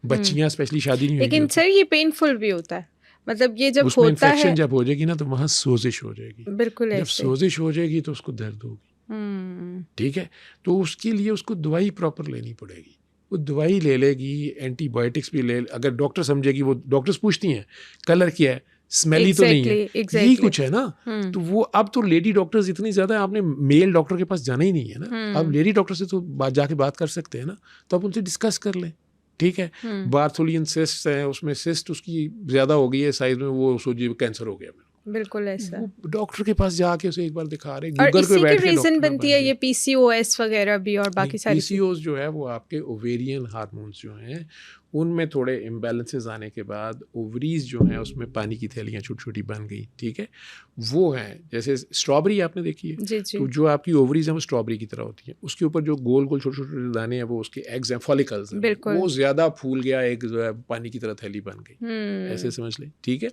बच्चियां स्पेशली शादी नहीं हुई, लेकिन सर ये पेनफुल भी होता है, मतलब ये जब होता इन्फेक्शन है जब हो जाएगी ना तो वहाँ सोजिश हो जाएगी, बिल्कुल। जब सोजिश हो जाएगी तो उसको दर्द होगी, ठीक है। तो उसके लिए उसको दवाई प्रॉपर लेनी पड़ेगी, वो दवाई ले लेगी, एंटीबायोटिक्स भी ले, अगर डॉक्टर समझेगी, वो डॉक्टर्स पूछती हैं कलर क्या है, स्मेली तो नहीं है, यही कुछ है ना। तो वो अब तो लेडी डॉक्टर्स इतनी ज़्यादा है, आपने मेल डॉक्टर के पास जाना ही नहीं है ना, अब लेडी डॉक्टर से तो जाके बात कर सकते हैं ना, तो आप उनसे डिस्कस कर लें, ठीक है। बार्थोलियन सिस्ट है, उसमें सिस्ट उसकी ज़्यादा हो गई है साइज में, वो सोचिए कैंसर हो गया मेरे, बिल्कुल ऐसा। डॉक्टर के पास जाके उसे एक बार दिखा रहे, और गूगल पे इसी बैठ की के रीजन डॉक्टर बनती है ये PCOS वगैरह भी और बाकी सारी चीजें। PCOS जो है वो आपके ओवेरियन हार्मोन्स जो हैं उनमें थोड़े इम्बैलेंसेस आने के बाद ओवरीज जो हैं उसमें पानी की थैलियाँ छोटी छोटी बन गई, ठीक है, वो हैं। जैसे स्ट्रॉबेरी आपने देखी है, जी जी। तो जो आपकी ओवरीज हैं वो स्ट्रॉबेरी की तरह होती हैं, उसके ऊपर जो गोल गोल छोटे छोटे दाने हैं वो उसके एग्स हैं, फॉलिकल्स हैं, बिल्कुल। वो ज़्यादा फूल गया, एक जो है पानी की तरह थैली बन गई, ऐसे समझ लें, ठीक है।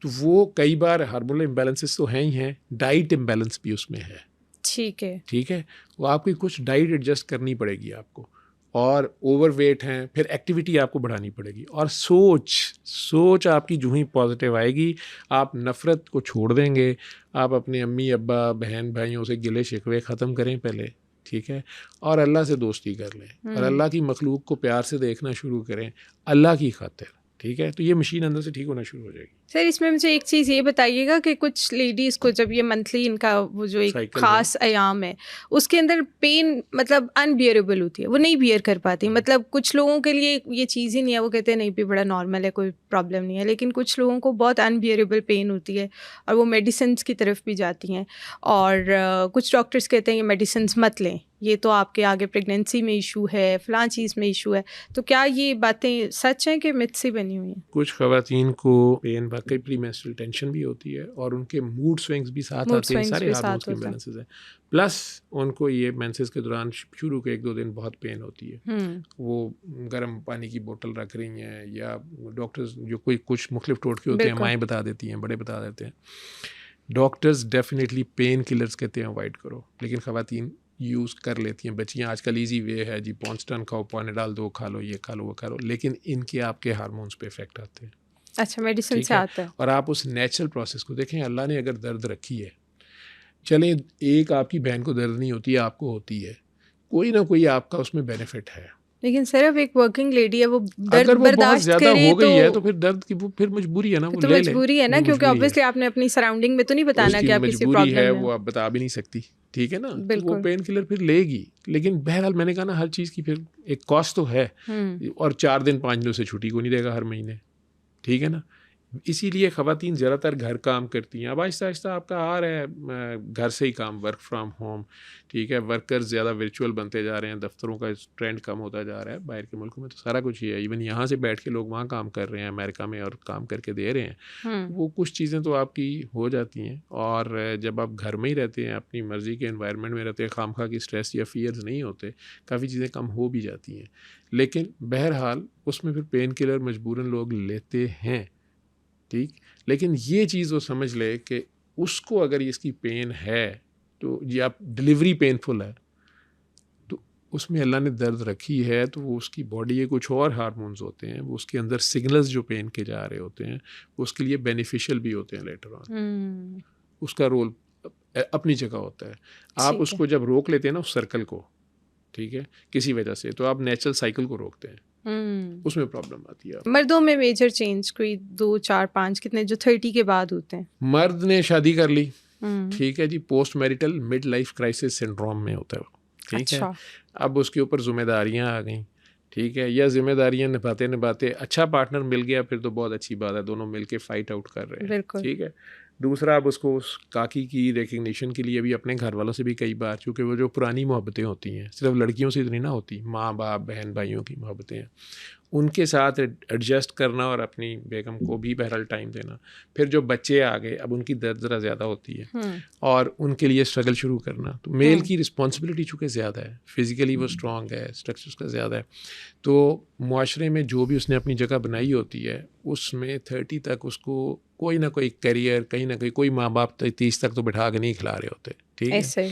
तो वो कई बार हार्मोनल इम्बैलेंसेस तो हैं ही हैं, डाइट इम्बैलेंस भी उसमें है, ठीक है। ठीक है। वो आपकी कुछ डाइट एडजस्ट करनी पड़ेगी आपको, और ओवरवेट हैं फिर एक्टिविटी आपको बढ़ानी पड़ेगी, और सोच आपकी जो ही पॉजिटिव आएगी आप नफ़रत को छोड़ देंगे, आप अपने अम्मी अब्बा बहन भाइयों से गिले शिकवे ख़त्म करें पहले, ठीक है, और अल्लाह से दोस्ती कर लें और अल्लाह की मखलूक को प्यार से देखना शुरू करें अल्लाह की खातिर, ठीक है। तो ये मशीन अंदर से ठीक होना शुरू हो जाएगी। सर इसमें मुझे एक चीज़ ये बताइएगा कि कुछ लेडीज़ को जब ये मंथली इनका वो जो एक साइकिल खास अयाम है उसके अंदर पेन मतलब अनबियरेबल होती है, वो नहीं बियर कर पाती, मतलब कुछ लोगों के लिए ये चीज़ ही नहीं है, वो कहते हैं नहीं भी बड़ा नॉर्मल है, कोई प्रॉब्लम नहीं है, लेकिन कुछ लोगों को बहुत अनबियरेबल पेन होती है और वो मेडिसिन की तरफ भी जाती हैं, और कुछ डॉक्टर्स कहते हैं ये मेडिसिन मत लें, ये तो आपके आगे प्रेगनेंसी में इशू है, फलां चीज़ में इशू है। तो क्या ये बातें सच हैं कि मिथ से बनी हुई हैं? कुछ ख़वातीन को पेन वाकई प्रीमेंस्ट्रुअल टेंशन भी होती है और उनके मूड स्विंग्स भी साथ आते हैं, सारे हार्मोन्स के इम्बैलेंसेस हैं, प्लस उनको ये मेंसेस के दौरान शुरू के 1-2 दिन बहुत पेन होती है, वो गर्म पानी की बोतल रख रही हैं, या डॉक्टर्स जो कोई कुछ मुख्तलिफ टोटके होते हैं, माएँ बता देती हैं, बड़े बता देते हैं, डॉक्टर्स डेफिनेटली पेन किलर्स कहते हैं अवॉइड करो, लेकिन ख़वातीन यूज़ कर लेती हैं। बच्चियाँ आजकल ईजी वे है जी, पॉन्स्टन खाओ, पॉनेडाल 2 खा लो, ये खा लो, वो खा लो, लेकिन इनके आपके हार्मोन्स पे इफेक्ट आते हैं। अच्छा, मेडिसिन से आता है। और आप उस नेचुरल प्रोसेस को देखें, अल्लाह ने अगर दर्द रखी है, चलें एक आपकी बहन को दर्द नहीं होती है, आपको होती है, कोई ना कोई आपका उसमें बेनिफिट है। लेकिन सिर्फ एक वर्किंग लेडी है, वो दर्द अगर वो बहुत ज़्यादा हो गई है तो फिर दर्द की वो फिर मजबूरी है ना, वो तो ले मजबूरी है ना, क्योंकि ऑब्वियसली आपने अपनी सराउंडिंग में तो नहीं बताना कि आप किसी प्रॉब्लम में है, वो आप बता भी नहीं सकती, ठीक है ना, तो वो पेन किलर फिर लेगी, लेकिन बहरहाल मैंने कहा ना हर चीज़ की फिर एक कॉस्ट तो है, और 4 दिन 5 दिनों से छुट्टी को नहीं देगा हर महीने, ठीक है ना। इसीलिए ख़वातीन ज़्यादातर घर काम करती हैं। अब आहिस्ता आहिस्ता आपका आ रहा है घर से ही काम, वर्क फ्राम होम, ठीक है, वर्कर्स ज़्यादा वर्चुअल बनते जा रहे हैं, दफ्तरों का ट्रेंड कम होता जा रहा है। बाहर के मुल्कों में तो सारा कुछ ही है, इवन यहाँ से बैठ के लोग वहाँ काम कर रहे हैं अमेरिका में और काम करके दे रहे हैं, वो कुछ चीज़ें तो आपकी हो जाती हैं। और जब आप घर में ही रहते हैं, अपनी मर्ज़ी के एनवायरनमेंट में रहते हैं, खामखा की स्ट्रेस या फियर्स नहीं होते, काफ़ी चीज़ें कम हो भी जाती हैं, लेकिन बहरहाल उसमें फिर पेन किलर मजबूरन लोग लेते हैं, ठीक। लेकिन ये चीज़ वो समझ ले कि उसको अगर इसकी पेन है तो या डिलीवरी पेनफुल है तो उसमें अल्लाह ने दर्द रखी है, तो वो उसकी बॉडी के कुछ और हार्मोन्स होते हैं, वो उसके अंदर सिग्नल्स जो पेन के जा रहे होते हैं वो उसके लिए बेनिफिशियल भी होते हैं लेटर ऑन। उसका रोल अपनी जगह होता है। आप उसको जब रोक लेते हैं ना उस सर्कल को, ठीक है, किसी वजह से, तो आप नेचुरल साइकिल को रोकते हैं, उसमें प्रॉब्लम आती है। मर्दों में मेजर चेंज कोई 2, 4, 5 कितने जो 30 के बाद होते हैं? मर्द ने शादी कर ली, ठीक है जी, post marital mid life crisis syndrome में होता है वो, ठीक है। अब उसके ऊपर जिम्मेदारियां आ गई, ठीक है, या जिम्मेदारियां निभाते निभाते अच्छा पार्टनर मिल गया फिर तो बहुत अच्छी बात है, दोनों मिलके फाइट आउट कर रहे हैं, ठीक है। दूसरा, अब उसको उस काकी की रिकग्निशन के लिए भी अपने घर वालों से भी कई बार, क्योंकि वो जो पुरानी मोहब्बतें होती हैं सिर्फ लड़कियों से इतनी ना होती, माँ बाप बहन भाइयों की मोहब्बतें हैं, उनके साथ एडजस्ट करना और अपनी बेगम को भी बहरहाल टाइम देना। फिर जो बच्चे आ गए अब उनकी दर्द ज़रा ज़्यादा होती है और उनके लिए स्ट्रगल शुरू करना, तो मेल की रिस्पॉन्सिबिलिटी चूँकि ज़्यादा है, फिज़िकली वो स्ट्रॉन्ग है, स्ट्रक्चर उसका ज़्यादा है, तो मुआशरे में जो भी उसने अपनी जगह बनाई होती है उसमें 30 तक उसको कोई ना कोई करियर, कहीं ना कहीं, कोई माँ बाप 30 तक तो बिठा के नहीं खिला रहे होते, ठीक है,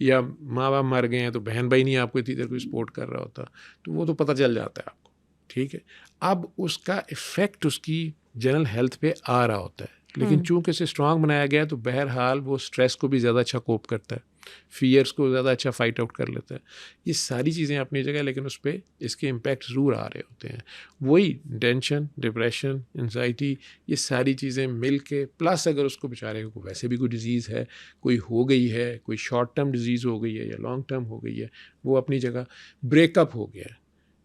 या माँ बाप मर गए हैं तो बहन भाई नहीं आपको इतनी देर कोई सपोर्ट कर रहा होता, तो वो तो पता चल जाता है आपको, ठीक है। अब उसका इफ़ेक्ट उसकी जनरल हेल्थ पे आ रहा होता है, लेकिन चूंकि इसे स्ट्रांग बनाया गया तो बहरहाल वो स्ट्रेस को भी ज़्यादा अच्छा कोप करता है, फियर्स को ज़्यादा अच्छा फाइट आउट कर लेता है। ये सारी चीज़ें अपनी जगह, लेकिन उस पर इसके इम्पैक्ट ज़रूर आ रहे होते हैं। वही टेंशन, डिप्रेशन, एंजाइटी, ये सारी चीज़ें मिल के, प्लस अगर उसको बेचारे को वैसे भी कोई डिज़ीज़ है, कोई हो गई है, कोई शॉर्ट टर्म डिज़ीज़ हो गई है या लॉन्ग टर्म हो गई है, वो अपनी जगह, ब्रेकअप हो गया है,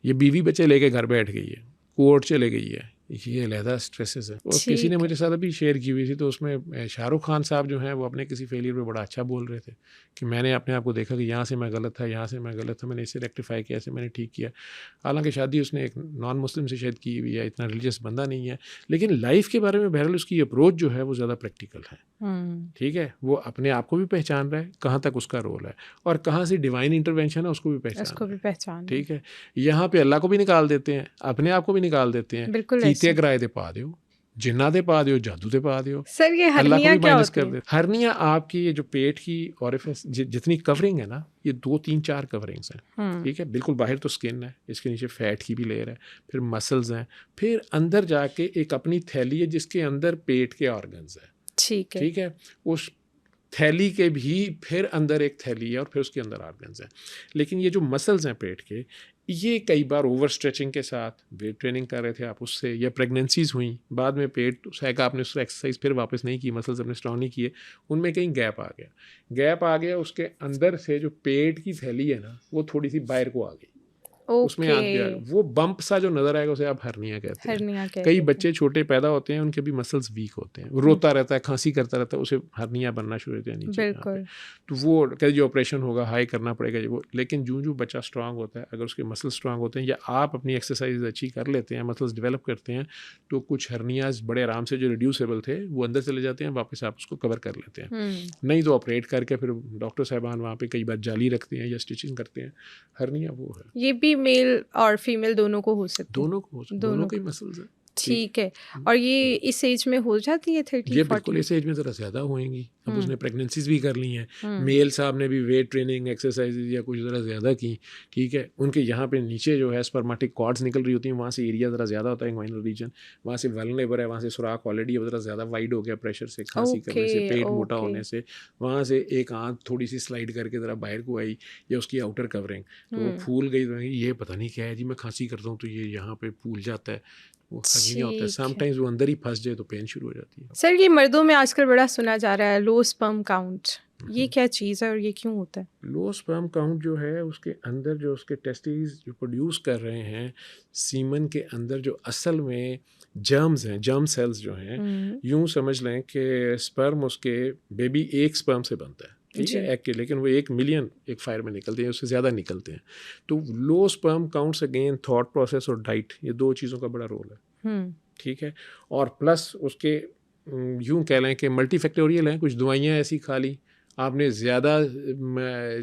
ये बीवी बच्चे लेके घर बैठ गई है, कोर्ट चले गई है, ये अलहदा स्ट्रेसेस है। और किसी ने मुझे साथ अभी शेयर की हुई थी, तो उसमें शाहरुख खान साहब जो हैं वो अपने किसी फेलियर पे बड़ा अच्छा बोल रहे थे कि मैंने अपने आप को देखा कि यहाँ से मैं गलत था, यहाँ से मैं गलत था, मैंने इसे रेक्टिफाई किया, ऐसे मैंने ठीक किया। हालांकि शादी उसने एक नॉन मुस्लिम से शायद की हुई है, इतना रिलीजियस बंदा नहीं है, लेकिन लाइफ के बारे में बहरहाल उसकी अप्रोच जो है वो ज़्यादा प्रैक्टिकल है। ठीक है, वो अपने आप को भी पहचान रहा है, कहाँ तक उसका रोल है और कहाँ से डिवाइन इंटरवेंशन है उसको भी पहचान। ठीक है, यहाँ पे अल्लाह को भी निकाल देते हैं, अपने आप को भी निकाल देते हैं। कीते कराए दे पा दो, जिन्ना दे पा दो, जादू दे पा दो। सर ये हर्निया क्या होती है? हर्निया आपकी ये जो पेट की ओरिफिस जितनी कवरिंग है ना, ये 2 3 4 कवरिंग्स हैं। ठीक है, बिल्कुल बाहर तो स्किन है, इसके नीचे फैट की भी लेयर है, फिर मसल्स हैं, फिर अंदर जाके एक अपनी थैली है जिसके अंदर पेट के ऑर्गन्स हैं। ठीक है, उस थैली के भी फिर अंदर एक थैली है और फिर उसके अंदर ऑर्गन्स हैं। लेकिन ये जो मसल्स हैं पेट के, ये कई बार ओवर स्ट्रेचिंग के साथ, वेट ट्रेनिंग कर रहे थे आप उससे, या प्रेगनेंसीज हुई, बाद में पेट सहका, आपने उससे एक्सरसाइज फिर वापस नहीं की, मसल्स अपने स्ट्रॉन्ग नहीं किए, उनमें कहीं गैप आ गया, उसके अंदर से जो पेट की थैली है ना वो थोड़ी सी बाहर को आ गई। उसमें आ गया वो बम्प सा जो नजर आएगा उसे आप हर्निया कहते हैं। कई बच्चे छोटे पैदा होते हैं, उनके भी मसल्स वीक होते हैं, रोता रहता है, खांसी करता रहता है, उसे हर्निया बनना शुरू होता है नीचे पे। तो वो कहते जो ऑपरेशन होगा हाई करना पड़ेगा वो। लेकिन जो बच्चा स्ट्रांग होता है, अगर उसके मसल्स स्ट्रांग होते हैं या आप अपनी एक्सरसाइज अच्छी कर लेते हैं, मसल्स डेवलप करते हैं, तो कुछ हर्नियाज बड़े आराम से जो रिड्यूसेबल थे वो अंदर चले जाते हैं, वापस आप उसको कवर कर लेते हैं। नहीं तो ऑपरेट करके फिर डॉक्टर साहबान वहाँ पे कई बार जाली रखते हैं या स्टिचिंग करते हैं। हर्निया वो है, ये भी मेल और फीमेल दोनों को हो सकती है? दोनों के मसल्स हैं। ठीक है, और ये इस एज में हो जाती है 30-40? ये बिल्कुल इस एज में ज़रा ज़्यादा होएंगी। अब उसने प्रेगनेंसीज भी कर ली हैं, मेल साहब ने भी वेट ट्रेनिंग एक्सरसाइज या कुछ ज़रा ज़्यादा की। ठीक है, उनके यहाँ पे नीचे जो है स्पर्मेटिक कॉर्ड्स निकल रही होती हैं, वहाँ से एरिया ज़रा ज़्यादा होता है, इंग्वाइनल रीजन, वहाँ से वल्नरेबल है, वहाँ से सुराख ऑलरेडी ज़रा ज़्यादा वाइड हो गया प्रेशर से, खांसी करने से, पेट मोटा होने से, वहाँ से एक आंत थोड़ी सी स्लाइड करके ज़रा बाहर को आई, या उसकी आउटर कवरिंग तो वो फूल गई। तो ये पता नहीं क्या है जी, मैं खांसी करता हूँ तो ये यहाँ पे फूल जाता है, वो हर्निया होता है। समटाइम्स वो अंदर ही फंस जाए तो पेन शुरू हो जाती है। सर ये मर्दों में आजकल बड़ा सुना जा रहा है लो स्पर्म काउंट, ये क्या चीज़ है और ये क्यों होता है? लो स्पर्म काउंट जो है, उसके अंदर जो उसके टेस्टिस जो प्रोड्यूस कर रहे हैं सीमन के अंदर, जो असल में जर्म्स हैं, जर्म सेल्स जो हैं, यूं समझ लें कि स्पर्म उसके बेबी एक स्पर्म से बनता है, ठीक है, एग के, लेकिन वो 1 मिलियन एक फायर में निकलते हैं, उससे ज़्यादा निकलते हैं। तो low sperm counts again thought process और डाइट, ये 2 चीज़ों का बड़ा रोल है। ठीक है, और प्लस उसके यूं कह लें कि मल्टीफैक्टोरियल हैं, कुछ दवाइयाँ ऐसी खा ली आपने, ज़्यादा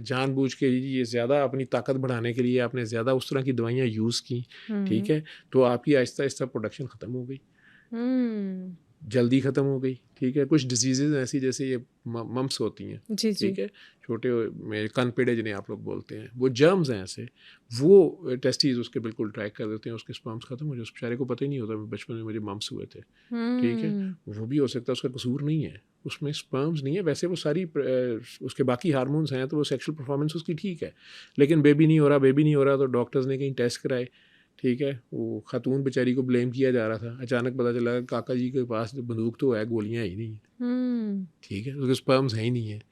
जानबूझ के ये ज़्यादा अपनी ताकत बढ़ाने के लिए आपने ज़्यादा उस तरह की दवाइयाँ यूज़ की। ठीक है, तो आपकी आहिस्ता आहिस्ता प्रोडक्शन ख़त्म हो गई, जल्दी ख़त्म हो गई। ठीक है, कुछ डिजीज़ ऐसी जैसे ये मम्स होती हैं, ठीक है, छोटे में कनपेड़े जिन्हें आप लोग बोलते हैं, वो जर्म्स हैं ऐसे, वो टेस्टीज उसके बिल्कुल ट्रैक कर देते हैं, उसके स्पर्म्स खत्म हो जाए, उस बेचारे को पता ही नहीं होता। बचपन में मुझे मम्स हुए थे। ठीक है, वो भी हो सकता है उसका कसूर नहीं है, उसमें स्पर्म्स नहीं है, वैसे वो सारी उसके बाकी हार्मोन्स हैं, तो वो सेक्सुअल परफॉर्मेंस उसकी ठीक है, लेकिन बेबी नहीं हो रहा तो डॉक्टर्स ने कहीं टेस्ट कराए। ठीक है, वो खातून बेचारी को ब्लेम किया जा रहा था, अचानक पता चला काका जी के पास बंदूक तो है, गोलियां ही नहीं है। ठीक है, उसके स्पर्म्स है ही नहीं है।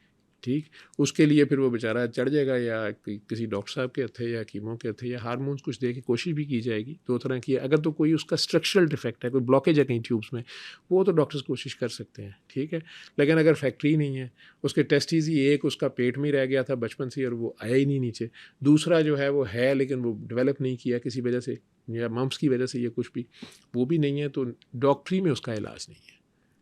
ठीक, उसके लिए फिर वो बेचारा चढ़ जाएगा, या किसी डॉक्टर साहब के हथे या कीमो के हथे, या हार्मोन्स कुछ दे के कोशिश भी की जाएगी। 2 तरह की, अगर तो कोई उसका स्ट्रक्चरल डिफेक्ट है, कोई ब्लॉकेज है कहीं ट्यूब्स में, वो तो डॉक्टर्स कोशिश कर सकते हैं। ठीक है, लेकिन अगर फैक्ट्री नहीं है, उसके टेस्टिस ही एक उसका पेट में रह गया था बचपन से और वो आया ही नहीं नीचे, दूसरा जो है वो है लेकिन वो डेवलप नहीं किया किसी वजह से, या मम्स की वजह से, या कुछ भी, वो भी नहीं है, तो डॉक्टरी में उसका इलाज नहीं है।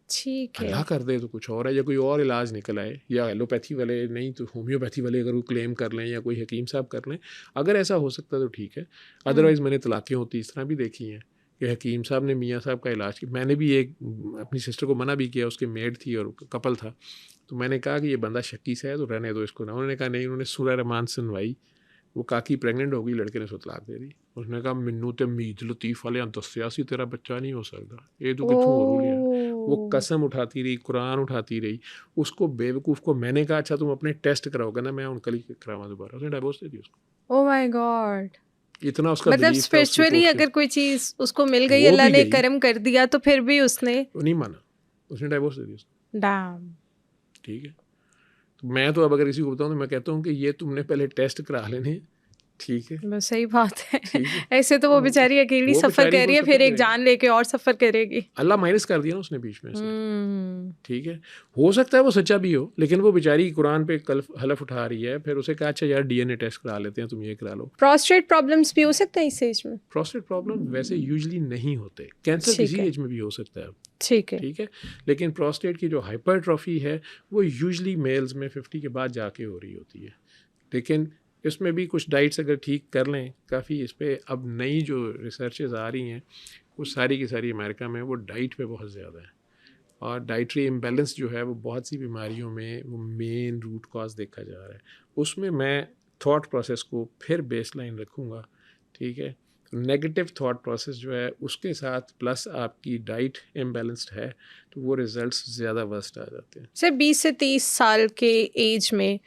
ठीक है, अल्लाह कर दे तो कुछ और है, या कोई और इलाज निकल आए, या एलोपैथी वाले नहीं तो होम्योपैथी वाले अगर वो क्लेम कर लें, या कोई हकीम साहब कर लें, अगर ऐसा हो सकता है तो ठीक है। अदरवाइज़ मैंने तलाक़ें होती इस तरह भी देखी हैं कि हकीम साहब ने मियाँ साहब का इलाज किया। मैंने भी एक अपनी सिस्टर को मना भी किया, उसके मेड थी और कपल था, तो मैंने कहा कि ये बंदा शक्की से है तो रहने दो इसको ना। उन्होंने कहा नहीं, उन्होंने सूरह रहमान सुनवाई, वो काकी प्रेगनेंट हो गई, लड़के ने उसको तलाक दे दी। उसने कहा मैनू तो मीत लतीफ़ वाले दस्या सी तेरा बच्चा नहीं हो सकता, ये तो कितों हो लिया। वो कसम उठाती रही, कुरान उठाती रही, उसको बेवकूफ़ को मैंने कहा अच्छा तुम अपने टेस्ट कराओगे ना, मैं उनका ही करावा दोबारा, उसने डाइवोर्स दे दी उसको। ओह माय गॉड, इतना उसका मतलब स्पिरिचुअली अगर कोई चीज़ उसको मिल गई, अल्लाह ने करम कर दिया, तो फिर भी उसने नहीं माना, उसने डाइवोर्स दे दी उसको। डैम। ठीक है, तो मैं तो अब अगर किसी को बताऊँ तो मैं कहता हूँ कि ये तुमने पहले टेस्ट करा लेने, ठीक है, बस सही बात है। ठीक है। ऐसे तो वो बेचारी अकेली वो सफर बेचारी कर रही है, वो फिर सफ़र एक करेगी। जान लेके और सफर करेगी। अल्लाह माइनस कर दिया ना उसने बीच में से, हम्म। ठीक है। हो सकता है वो सच्चा भी हो, लेकिन वो बेचारी कुरान पे कल हलफ उठा रही है, फिर उसे कहा अच्छा यार डीएनए टेस्ट करा लेते हैं, तुम ये करा लो। प्रोस्टेट प्रॉब्लम्स भी हो सकता है इस एज में? प्रोस्टेट प्रॉब्लम वैसे यूजली नहीं होते, कैंसर ठीक किसी है, एज में भी हो सकता है, ठीक है। ठीक है। लेकिन प्रोस्टेट की जो हाइपरट्रॉफी है वो यूजली मेल्स में 50 के बाद जाके हो रही होती है। लेकिन इसमें भी कुछ डाइट्स अगर ठीक कर लें, काफ़ी इस पर अब नई जो रिसर्चेज आ रही हैं वो सारी की सारी अमेरिका में वो डाइट पे बहुत ज़्यादा है, और डाइटरी इम्बैलेंस जो है वो बहुत सी बीमारियों में वो मेन रूट कॉज देखा जा रहा है। उसमें मैं थॉट प्रोसेस को फिर बेसलाइन रखूँगा, ठीक है। नेगेटिव थॉट प्रोसेस जो है उसके साथ प्लस आपकी डाइट इम्बैलेंस्ड है तो वो रिजल्ट्स ज़्यादा वर्स्ट आ जाते हैं। सर 20 से 30 साल के एज में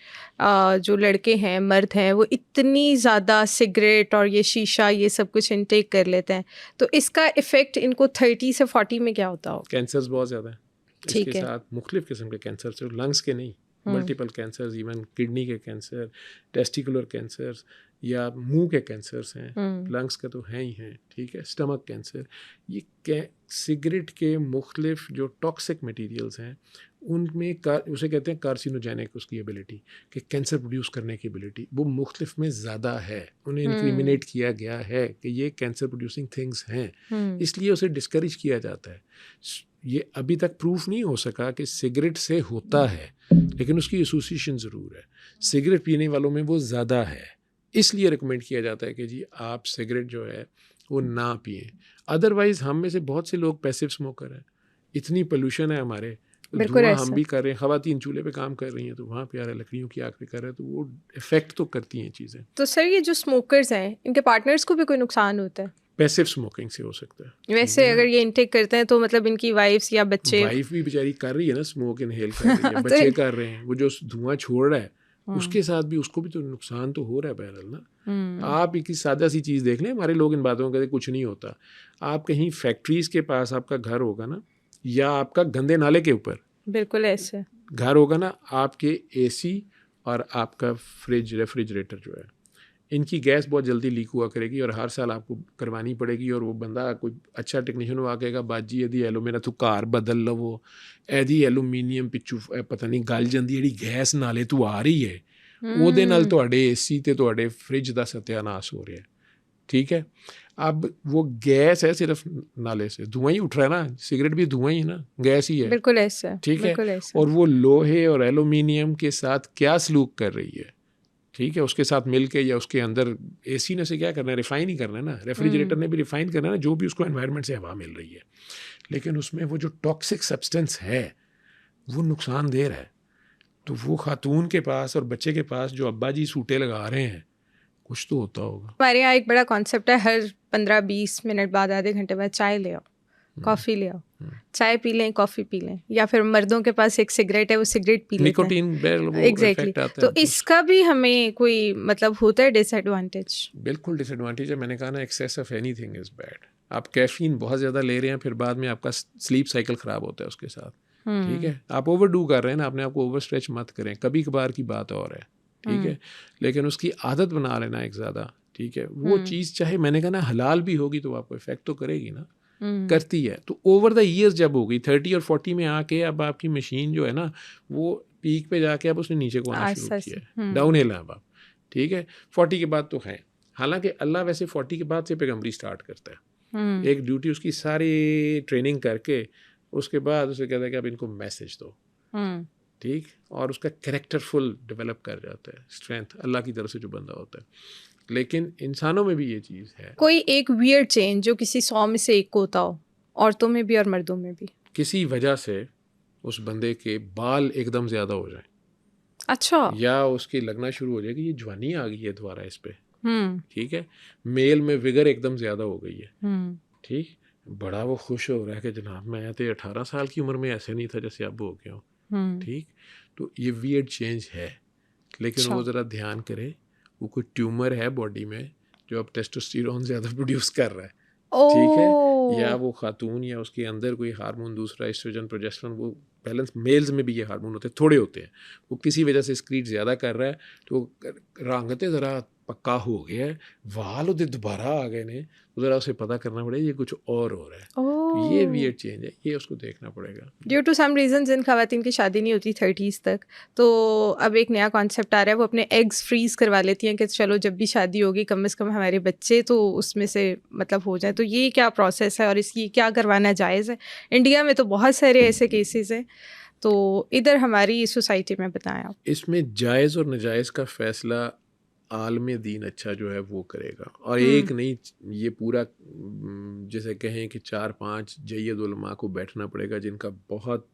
जो लड़के हैं, मर्द हैं, वो इतनी ज़्यादा सिगरेट और ये शीशा ये सब कुछ इनटेक कर लेते हैं, तो इसका इफ़ेक्ट इनको 30 से 40 में क्या होता होगा? कैंसर्स बहुत ज़्यादा है इसके ठीक है। साथ, मुख्तलिफ़ किस्म के कैंसर, सिर्फ लंग्स के नहीं, मल्टीपल कैंसर्स, इवन किडनी के कैंसर, टेस्टिकुलर कैंसर्स या मुंह के कैंसर्स हैं, लंग्स का तो हैं ही हैं, ठीक है। स्टमक कैंसर, ये सिगरेट के मुख्तलिफ जो टॉक्सिक मटेरियल्स हैं उनमें उसे कहते हैं कार्सिनोजेनिक, उसकी एबिलिटी कि कैंसर प्रोड्यूस करने की एबिलिटी वो मुख्तलिफ में ज़्यादा है। उन्हें इंक्रिमिनेट किया गया है कि ये कैंसर प्रोड्यूसिंग थिंग्स हैं, इसलिए उसे डिस्करेज किया जाता है। ये अभी तक प्रूफ नहीं हो सका कि सिगरेट से होता है, लेकिन उसकी एसोसिएशन ज़रूर है। सिगरेट पीने वालों में वो ज़्यादा है, इसलिए रिकमेंड किया जाता है कि जी आप सिगरेट जो है वो ना पिएं। अदरवाइज़ हम में से बहुत से लोग पैसिव स्मोकर हैं, इतनी पोल्यूशन है हमारे, तो धुआं हम भी कर रहे हैं, ख़वातीन चूल्हे पे काम कर रही हैं तो वहाँ पे आ रहा है, लकड़ियों की आग पे कर रहे हैं, तो वो इफ़ेक्ट तो करती हैं चीज़ें। तो सर ये जो स्मोकर्स हैं, इनके पार्टनर्स को भी कोई नुकसान होता है? पैसिव स्मोकिंग से हो सकता है। वैसे अगर ये इनटेक करते हैं तो मतलब इनकी वाइफ्स या बच्चे? वाइफ भी बेचारी कर रही है ना, स्मोक इनहेल कर रही है, बच्चे कर रहे हैं, वो जो धुआं छोड़ रहा है उसके साथ भी उसको भी तो नुकसान तो हो रहा है बहरहाल ना। आप एक सादा सी चीज़ देख लें, हमारे लोग इन बातों को कहते कुछ नहीं होता। आप कहीं फैक्ट्रीज़ के पास आपका घर होगा ना, या आपका गंदे नाले के ऊपर बिल्कुल ऐसे घर होगा ना, आपके एसी और आपका फ्रिज, रेफ्रिजरेटर जो है, इनकी गैस बहुत जल्दी लीक हुआ करेगी और हर साल आपको करवानी पड़ेगी। और वो बंदा कोई अच्छा टेक्नीशियन वो आकेगा, बाजी यदि एलो तू कार बदल लवो, एदी एलूमीनियम पिछू पता नहीं गल जाती जी गैस नाले तू आ रही है, ਉਹਦੇ ਨਾਲ ਤੁਹਾਡੇ एसी ਤੇ ਤੁਹਾਡੇ फ्रिज ਦਾ सत्यानाश हो रहा है, ठीक है। अब वो गैस है सिर्फ नाले से, धुआं ही उठ रहा है ना, सिगरेट भी धुआं ही है ना, गैस ही है, बिल्कुल ऐसे, ठीक है। और वो लोहे और एलुमिनियम के साथ क्या सलूक कर रही है, ठीक है, उसके साथ मिल के या उसके अंदर एसी ने से क्या करना है, रिफ़ाइन ही करना है ना, रेफ्रिजरेटर ने भी रिफ़ाइन करना है ना, जो भी उसको एनवायरनमेंट से हवा मिल रही है। लेकिन उसमें वो जो टॉक्सिक सब्सटेंस है वो नुकसान दे रहा है। तो वो खातून के पास और बच्चे के पास जो अब्बा जी सूटे लगा रहे हैं, कुछ तो होता होगा। हमारे यहाँ एक बड़ा कॉन्सेप्ट है, हर 15-20 मिनट बाद, आधे घंटे बाद चाय ले आओ, कॉफ़ी ले आओ, चाय पी लें, कॉफ़ी पी लें, या फिर मर्दों के पास एक सिगरेट है, वो सिगरेट पी लेते हैं, निकोटीन एग्जैक्टली। तो इसका भी हमें कोई मतलब होता है डिसएडवांटेज? बिल्कुल डिसएडवांटेज है। मैंने कहा ना, excess of anything is bad. आप कैफीन बहुत ज़्यादा ले रहे हैं, फिर बाद में आपका स्लीप साइकिल ख़राब होता है उसके साथ, ठीक है। आप ओवरडू कर रहे हैं ना, अपने आप को ओवर स्ट्रेच मत करें, कभी कभार की बात और है, ठीक है। लेकिन उसकी आदत बना लेना एक ज़्यादा, ठीक है, वो चीज़ चाहे मैंने कहा ना हलाल भी होगी तो आपको इफेक्ट तो करेगी ना, करती है। तो ओवर द ईयर्स जब होगी 30 और 40 में आके, अब आपकी मशीन जो है ना वो पीक पे जाके अब उसने नीचे को आना शुरू किया है, डाउन हिल है अब आप, ठीक है। 40 के बाद तो है, हालांकि अल्लाह वैसे 40 के बाद से पैगम्बरी स्टार्ट करता है, एक ड्यूटी उसकी सारी ट्रेनिंग करके उसके बाद उसे कहता है कि अब इनको मैसेज दो, ठीक, और उसका कैरेक्टरफुल डेवलप कर जाता है, स्ट्रेंथ अल्लाह की तरफ से जो बंदा होता है। लेकिन इंसानों में भी ये चीज़ है। कोई एक वियर्ड चेंज जो किसी 100 में से एक को होता हो, औरतों में भी और मर्दों में भी? किसी वजह से उस बंदे के बाल एकदम ज़्यादा हो जाए, अच्छा, या उसकी लगना शुरू हो जाए कि ये जवानी आ गई है दोबारा इस पे, ठीक है। मेल में विगर एकदम ज़्यादा हो गई है, ठीक, बड़ा वो खुश हो रहा है कि जनाब मैं तो 18 साल की उम्र में ऐसे नहीं था जैसे अब हो गया हूँ, ठीक। तो ये वियर्ड चेंज है, लेकिन वो ज़रा ध्यान करे, वो कोई ट्यूमर है बॉडी में जो अब टेस्टोस्टेरोन ज़्यादा प्रोड्यूस कर रहा है, ठीक है, या वो खातून या उसके अंदर कोई हार्मोन दूसरा एस्ट्रोजन प्रोजेस्टेरोन, वो बैलेंस, मेल्स में भी ये हार्मोन होते हैं, थोड़े होते हैं, वो किसी वजह से स्क्रीट ज़्यादा कर रहा है, तो रंगते ज़रा पक्का हो गया है, वाल उधर दोबारा आ गए ने, उधर उसे पता करना पड़ेगा ये कुछ और हो रहा है। तो ये वियर्ड चेंज है, ये उसको देखना पड़ेगा। ड्यू टू सम रीजन जिन खवातीन की शादी नहीं होती 30s तक, तो अब एक नया कॉन्सेप्ट आ रहा है, वो अपने एग्स फ्रीज करवा लेती हैं कि चलो जब भी शादी होगी कम से कम हमारे बच्चे तो उसमें से मतलब हो जाए। तो ये क्या प्रोसेस है और इसकी क्या करवाना जायज़ है? इंडिया में तो बहुत सारे ऐसे केसेस हैं, तो इधर हमारी सोसाइटी में बताएं आप। इसमें जायज़ और नाजायज़ का फ़ैसला आलम दीन अच्छा जो है वो करेगा, और एक नहीं, ये पूरा जैसे कहें कि 4-5 जय्यद उलमा को बैठना पड़ेगा जिनका बहुत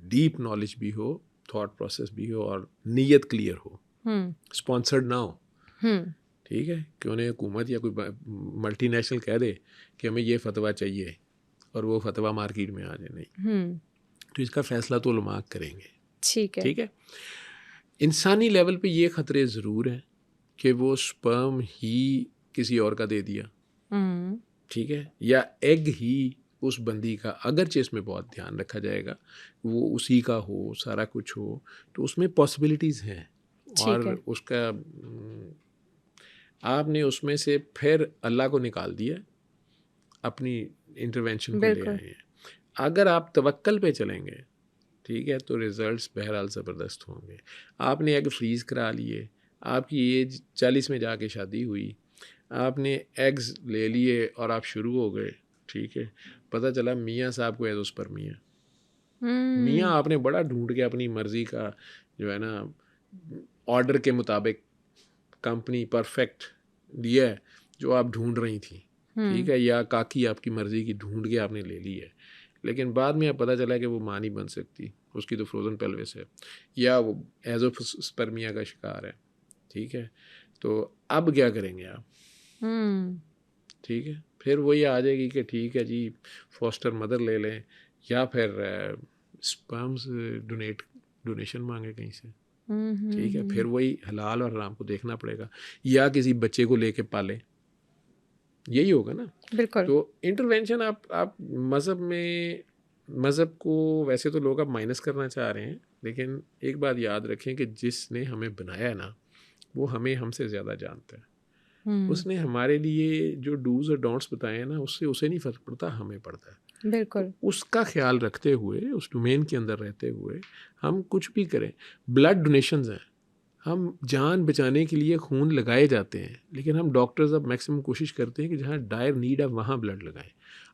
डीप नॉलेज भी हो, थॉट प्रोसेस भी हो और नीयत क्लियर हो, स्पॉन्सर्ड ना हो। ठीक है, कि उन्हें हुकूमत या कोई मल्टीनेशनल कह दे कि हमें ये फतवा चाहिए और वो फतवा मार्केट में आ जाए, नहीं। तो इसका फ़ैसला तो उलमा करेंगे। ठीक है। इंसानी लेवल पे ये ख़तरे ज़रूर हैं कि वो स्पर्म ही किसी और का दे दिया, ठीक है, या एग ही उस बंदी का, अगरचे इसमें बहुत ध्यान रखा जाएगा वो उसी का हो, सारा कुछ हो, तो उसमें पॉसिबिलिटीज़ हैं। और उसका आपने उसमें से फिर अल्लाह को निकाल दिया, अपनी इंटरवेंशन को ले आए हैं। अगर आप तवक्कल पे चलेंगे, ठीक है, तो रिज़ल्ट्स बहरहाल ज़बरदस्त होंगे। आपने एग फ्रीज़ करा लिए, आपकी एज 40 में जाके शादी हुई, आपने एग्स ले लिए और आप शुरू हो गए, ठीक है, पता चला मियाँ साहब को उस पर मियाँ आपने बड़ा ढूंढ के अपनी मर्ज़ी का जो है ना ऑर्डर के मुताबिक कंपनी परफेक्ट दिया है जो आप ढूंढ रही थी, ठीक है, या काकी आपकी मर्ज़ी की ढूंढ के आपने ले ली है, लेकिन बाद में अब पता चला कि वो माँ नहीं बन सकती, उसकी तो फ्रोज़न पेल्विस है, या वो एज़ोस्पर्मिया का शिकार है, ठीक है, तो अब क्या करेंगे आप? ठीक है, फिर वही आ जाएगी कि ठीक है जी फॉस्टर मदर ले लें, या फिर स्पर्म्स डोनेशन मांगे कहीं से, ठीक है, फिर वही हलाल और हराम को देखना पड़ेगा, या किसी बच्चे को लेके पालें, यही होगा ना। बिल्कुल। तो इंटरवेंशन आप मज़हब को वैसे तो लोग अब माइनस करना चाह रहे हैं, लेकिन एक बात याद रखें कि जिसने हमें बनाया है ना, वो हमें हमसे ज़्यादा जानता है। उसने हमारे लिए जो डूज और डोंट्स बताए हैं ना, उससे उसे नहीं फ़र्क पड़ता, हमें पड़ता है। बिल्कुल। तो उसका ख्याल रखते हुए, उस डोमेन के अंदर रहते हुए हम कुछ भी करें। ब्लड डोनेशंस हैं, हम जान बचाने के लिए खून लगाए जाते हैं, लेकिन हम डॉक्टर्स अब मैक्सिमम कोशिश करते हैं कि जहाँ डायर नीड है वहाँ ब्लड लगाएं।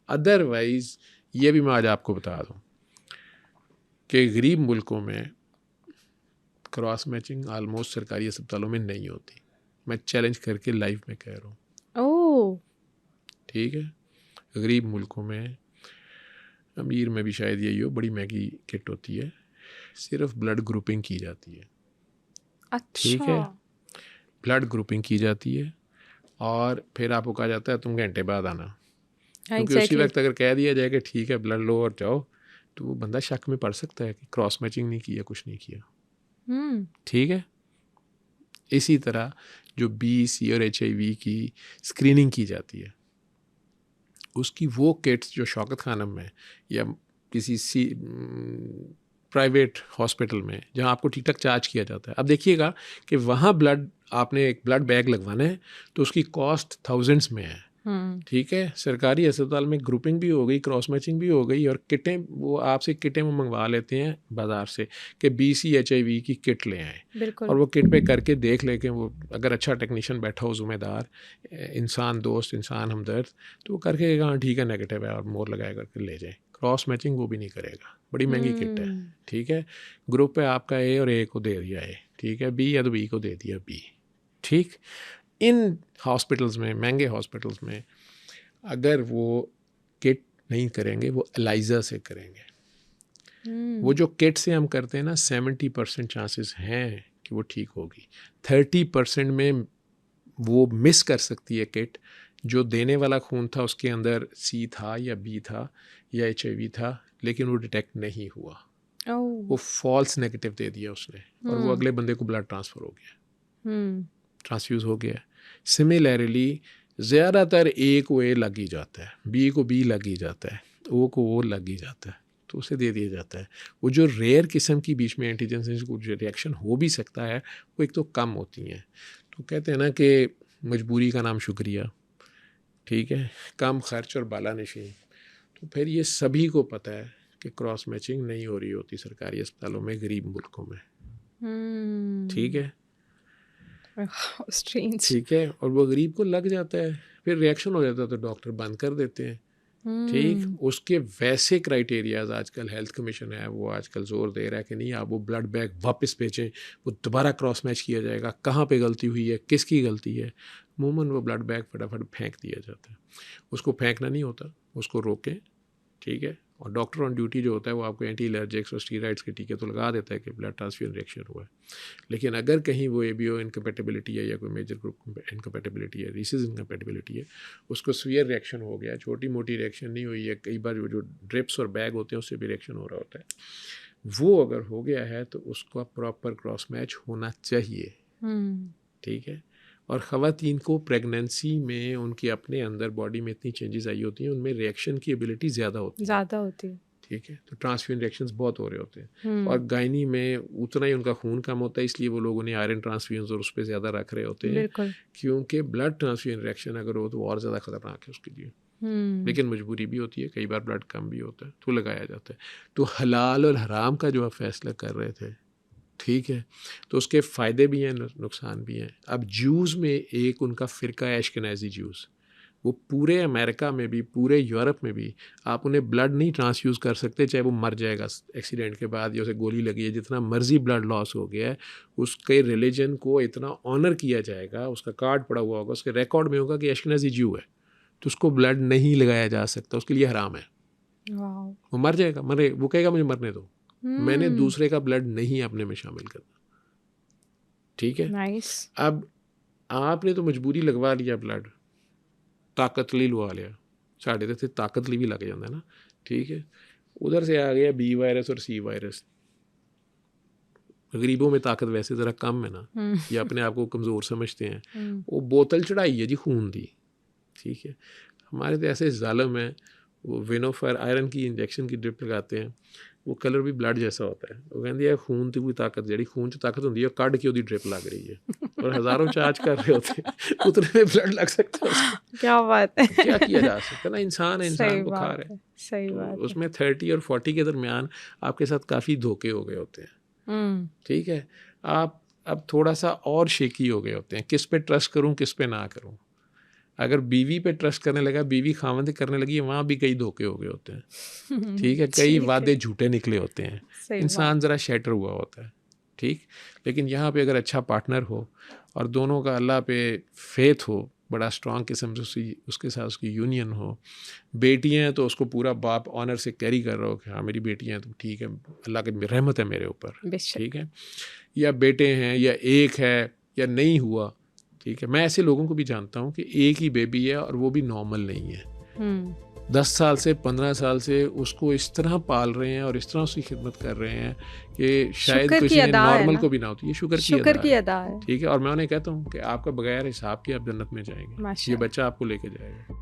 अदरवाइज़ ये भी मैं आज आपको बता दूँ कि गरीब मुल्कों में क्रॉस मैचिंग आलमोस्ट सरकारी अस्पतालों में नहीं होती। मैं चैलेंज करके लाइव में कह रहा हूँ। ओह, ठीक है, गरीब मुल्कों में, अमीर में भी शायद यही हो, बड़ी महंगी किट होती है, सिर्फ ब्लड ग्रुपिंग की जाती है। अच्छा। ठीक है, ब्लड ग्रुपिंग की जाती है और फिर आपको कहा जाता है तुम घंटे बाद आना, क्योंकि उसी वक्त अगर कह दिया जाए कि ठीक है ब्लड लो और जाओ, तो वो बंदा शक में पड़ सकता है कि क्रॉस मैचिंग नहीं किया, कुछ नहीं किया। ठीक है, इसी तरह जो BC और HIV की स्क्रीनिंग की जाती है, उसकी वो किट्स जो शौकत खानम में या किसी प्राइवेट हॉस्पिटल में जहाँ आपको ठीक ठाक चार्ज किया जाता है, अब देखिएगा कि वहाँ ब्लड, आपने एक ब्लड बैग लगवाना है तो उसकी कॉस्ट थाउजेंड्स में है। ठीक है, सरकारी अस्पताल में ग्रुपिंग भी हो गई, क्रॉस मैचिंग भी हो गई, और किटें वो आपसे किटें वो मंगवा लेते हैं बाज़ार से कि BC HIV की किट ले आएँ, और वो किट पे करके देख ले कि वो अगर अच्छा टेक्नीशियन बैठा हो, ज़िम्मेदार इंसान, दोस्त इंसान, हमदर्द, तो वो करके हाँ ठीक है नेगेटिव है और मोर लगाए करके ले जाए। क्रॉस मैचिंग वो भी नहीं करेगा, बड़ी महंगी किट है। ठीक है, ग्रुप पे आपका A और A को दे दिया A, ठीक है, B या तो B को दे दिया B। ठीक, इन हॉस्पिटल्स में, महंगे हॉस्पिटल्स में अगर वो किट नहीं करेंगे, वो एलाइज़ा से करेंगे। वो जो किट से हम करते हैं ना, 70% चांसेस हैं कि वो ठीक होगी, 30% में वो मिस कर सकती है किट। जो देने वाला खून था उसके अंदर C था या B था या HIV था, लेकिन वो डिटेक्ट नहीं हुआ, वो फॉल्स नेगेटिव दे दिया उसने, और वो अगले बंदे को ब्लड ट्रांसफ़र हो गया, ट्रांसफ्यूज़ हो गया। सिमिलरली ज़्यादातर A को A लग ही जाता है, B को B लग ही जाता है, O को O लग ही जाता है, तो उसे दे दिया जाता है। वो जो रेयर किस्म की बीच में एंटीजन से कुछ रिएक्शन हो भी सकता है, वो एक तो कम होती हैं। तो कहते हैं ना कि मजबूरी का नाम शुक्रिया, ठीक है, कम खर्च और बाला नशी। तो फिर ये सभी को पता है कि क्रॉस मैचिंग नहीं हो रही होती सरकारी अस्पतालों में गरीब मुल्कों में, ठीक है, ठीक है, और वो गरीब को लग जाता है, फिर रिएक्शन हो जाता है तो डॉक्टर बंद कर देते हैं, ठीक। उसके वैसे क्राइटेरियाज आजकल हेल्थ कमीशन है वो आजकल जोर दे रहा है कि नहीं आप वो ब्लड बैंक वापस भेजें, वो दोबारा क्रॉस मैच किया जाएगा, कहाँ पे गलती हुई है, किसकी गलती है। अमूमन वो ब्लड बैंक फटाफट फेंक दिया जाता है, उसको फेंकना नहीं होता, उसको रोकें, ठीक है। और डॉक्टर ऑन ड्यूटी जो होता है वो आपको एंटी एलर्जिक्स और स्टीरॉइड्स के टीके तो लगा देता है कि ब्लड ट्रांसफ्यूजन रिएक्शन हुआ है। लेकिन अगर कहीं वो एबीओ इनकम्पैटिबिलिटी है या कोई मेजर ग्रुप इनकम्पैटिबिलिटी है, रीसेस इनकम्पैटिबिलिटी है, उसको सीवियर रिएक्शन हो गया, छोटी मोटी रिएक्शन नहीं हुई है, कई बार जो ड्रिप्स और बैग होते हैं उससे भी रिएक्शन हो रहा होता है, वो अगर हो गया है तो उसका प्रॉपर क्रॉस मैच होना चाहिए, ठीक है। और ख़वातीन को प्रेगनेंसी में उनके अपने अंदर बॉडी में इतनी चेंजेस आई होती हैं, उनमें रिएक्शन की एबिलिटी ज़्यादा होती है, ठीक है। तो ट्रांसफ्यूजन रिएक्शंस बहुत हो रहे होते हैं, और गायनी में उतना ही उनका खून कम होता है, इसलिए वो लोग उन्हें आयरन ट्रांसफ्यूजन और उस पर ज़्यादा रख रहे होते हैं, क्योंकि ब्लड ट्रांसफ्यूजन रिएक्शन अगर हो तो और ज़्यादा ख़तरनाक है उसके लिए। लेकिन मजबूरी भी होती है, कई बार ब्लड कम भी होता है तो लगाया जाता है। तो हलाल और हराम का जो आप फैसला कर रहे थे, ठीक है, तो उसके फ़ायदे भी हैं नुकसान भी हैं। अब जूस में एक उनका फ़िरका है एश्केनाज़ी जूस, वो पूरे अमेरिका में भी पूरे यूरोप में भी आप उन्हें ब्लड नहीं ट्रांसफ्यूज़ कर सकते, चाहे वो मर जाएगा एक्सीडेंट के बाद या उसे गोली लगी है, जितना मर्जी ब्लड लॉस हो गया है, उसके रिलीजन को इतना ऑनर किया जाएगा, उसका कार्ड पड़ा हुआ होगा, उसके रिकॉर्ड में होगा कि एश्केनाज़ी जू है, तो उसको ब्लड नहीं लगाया जा सकता, उसके लिए हराम है। वो मर जाएगा, मरे, वो कहेगा मुझे मरने दो, मैंने दूसरे का ब्लड नहीं अपने में शामिल करना, ठीक है। अब आपने तो मजबूरी लगवा लिया ब्लड, ताकत ली लगा लिया, साढ़े तो ताकत ली भी लग जाता है ना, ठीक है। उधर से आ गया बी वायरस और सी वायरस। गरीबों में ताकत वैसे ज़रा कम है ना, ये अपने आप को कमज़ोर समझते हैं, वो बोतल चढ़ाई है जी खून दी, ठीक है। हमारे तो ऐसे जालिम है, वो विनोफर आयरन की इंजेक्शन की ड्रिप लगाते हैं, वो कलर भी ब्लड जैसा होता है, वो कहते हैं खून तो कोई ताकत जी खून च ताकत होती है, कढ़ के उसकी ड्रिप लग रही है, और हज़ारों चार्ज कर रहे होते हैं, उतने में ब्लड लग सकता है। क्या बात है, क्या किया जा सकता है ना, इंसान है, इंसान को खा रहे हैं, सही बात। उसमें 30 और 40 के दरमियान आपके साथ काफ़ी धोखे हो गए होते हैं, ठीक है। आप अब थोड़ा सा और शेकी हो गए होते हैं, किस पे ट्रस्ट करूँ किस पे ना करूँ। अगर बीवी पे ट्रस्ट करने लगा, बीवी खामंद करने लगी, वहाँ भी कई धोखे हो गए होते हैं, ठीक है, कई वादे झूठे निकले होते हैं, इंसान ज़रा शैटर हुआ होता है, ठीक। लेकिन यहाँ पे अगर अच्छा पार्टनर हो और दोनों का अल्लाह पे फेथ हो, बड़ा स्ट्रॉन्ग किस्म से उसके साथ उसकी यूनियन हो, बेटियाँ हैं तो उसको पूरा बाप ऑनर से कैरी कर रहा हो कि हाँ मेरी बेटियाँ हैं तो ठीक है, अल्लाह की रहमत है मेरे ऊपर, ठीक है। या बेटे हैं या एक है या नहीं हुआ, ठीक है। मैं ऐसे लोगों को भी जानता हूँ कि एक ही बेबी है और वो भी नॉर्मल नहीं है, 10 साल से 15 साल से उसको इस तरह पाल रहे हैं और इस तरह उसकी खिदमत कर रहे हैं कि शायद किसी ने नॉर्मल को भी ना होती। ये शुक्र की अदा है, ठीक है। और मैं उन्हें कहता हूँ कि आपका बगैर हिसाब के आप जन्नत में जाएंगे, ये बच्चा आपको लेके जाएगा।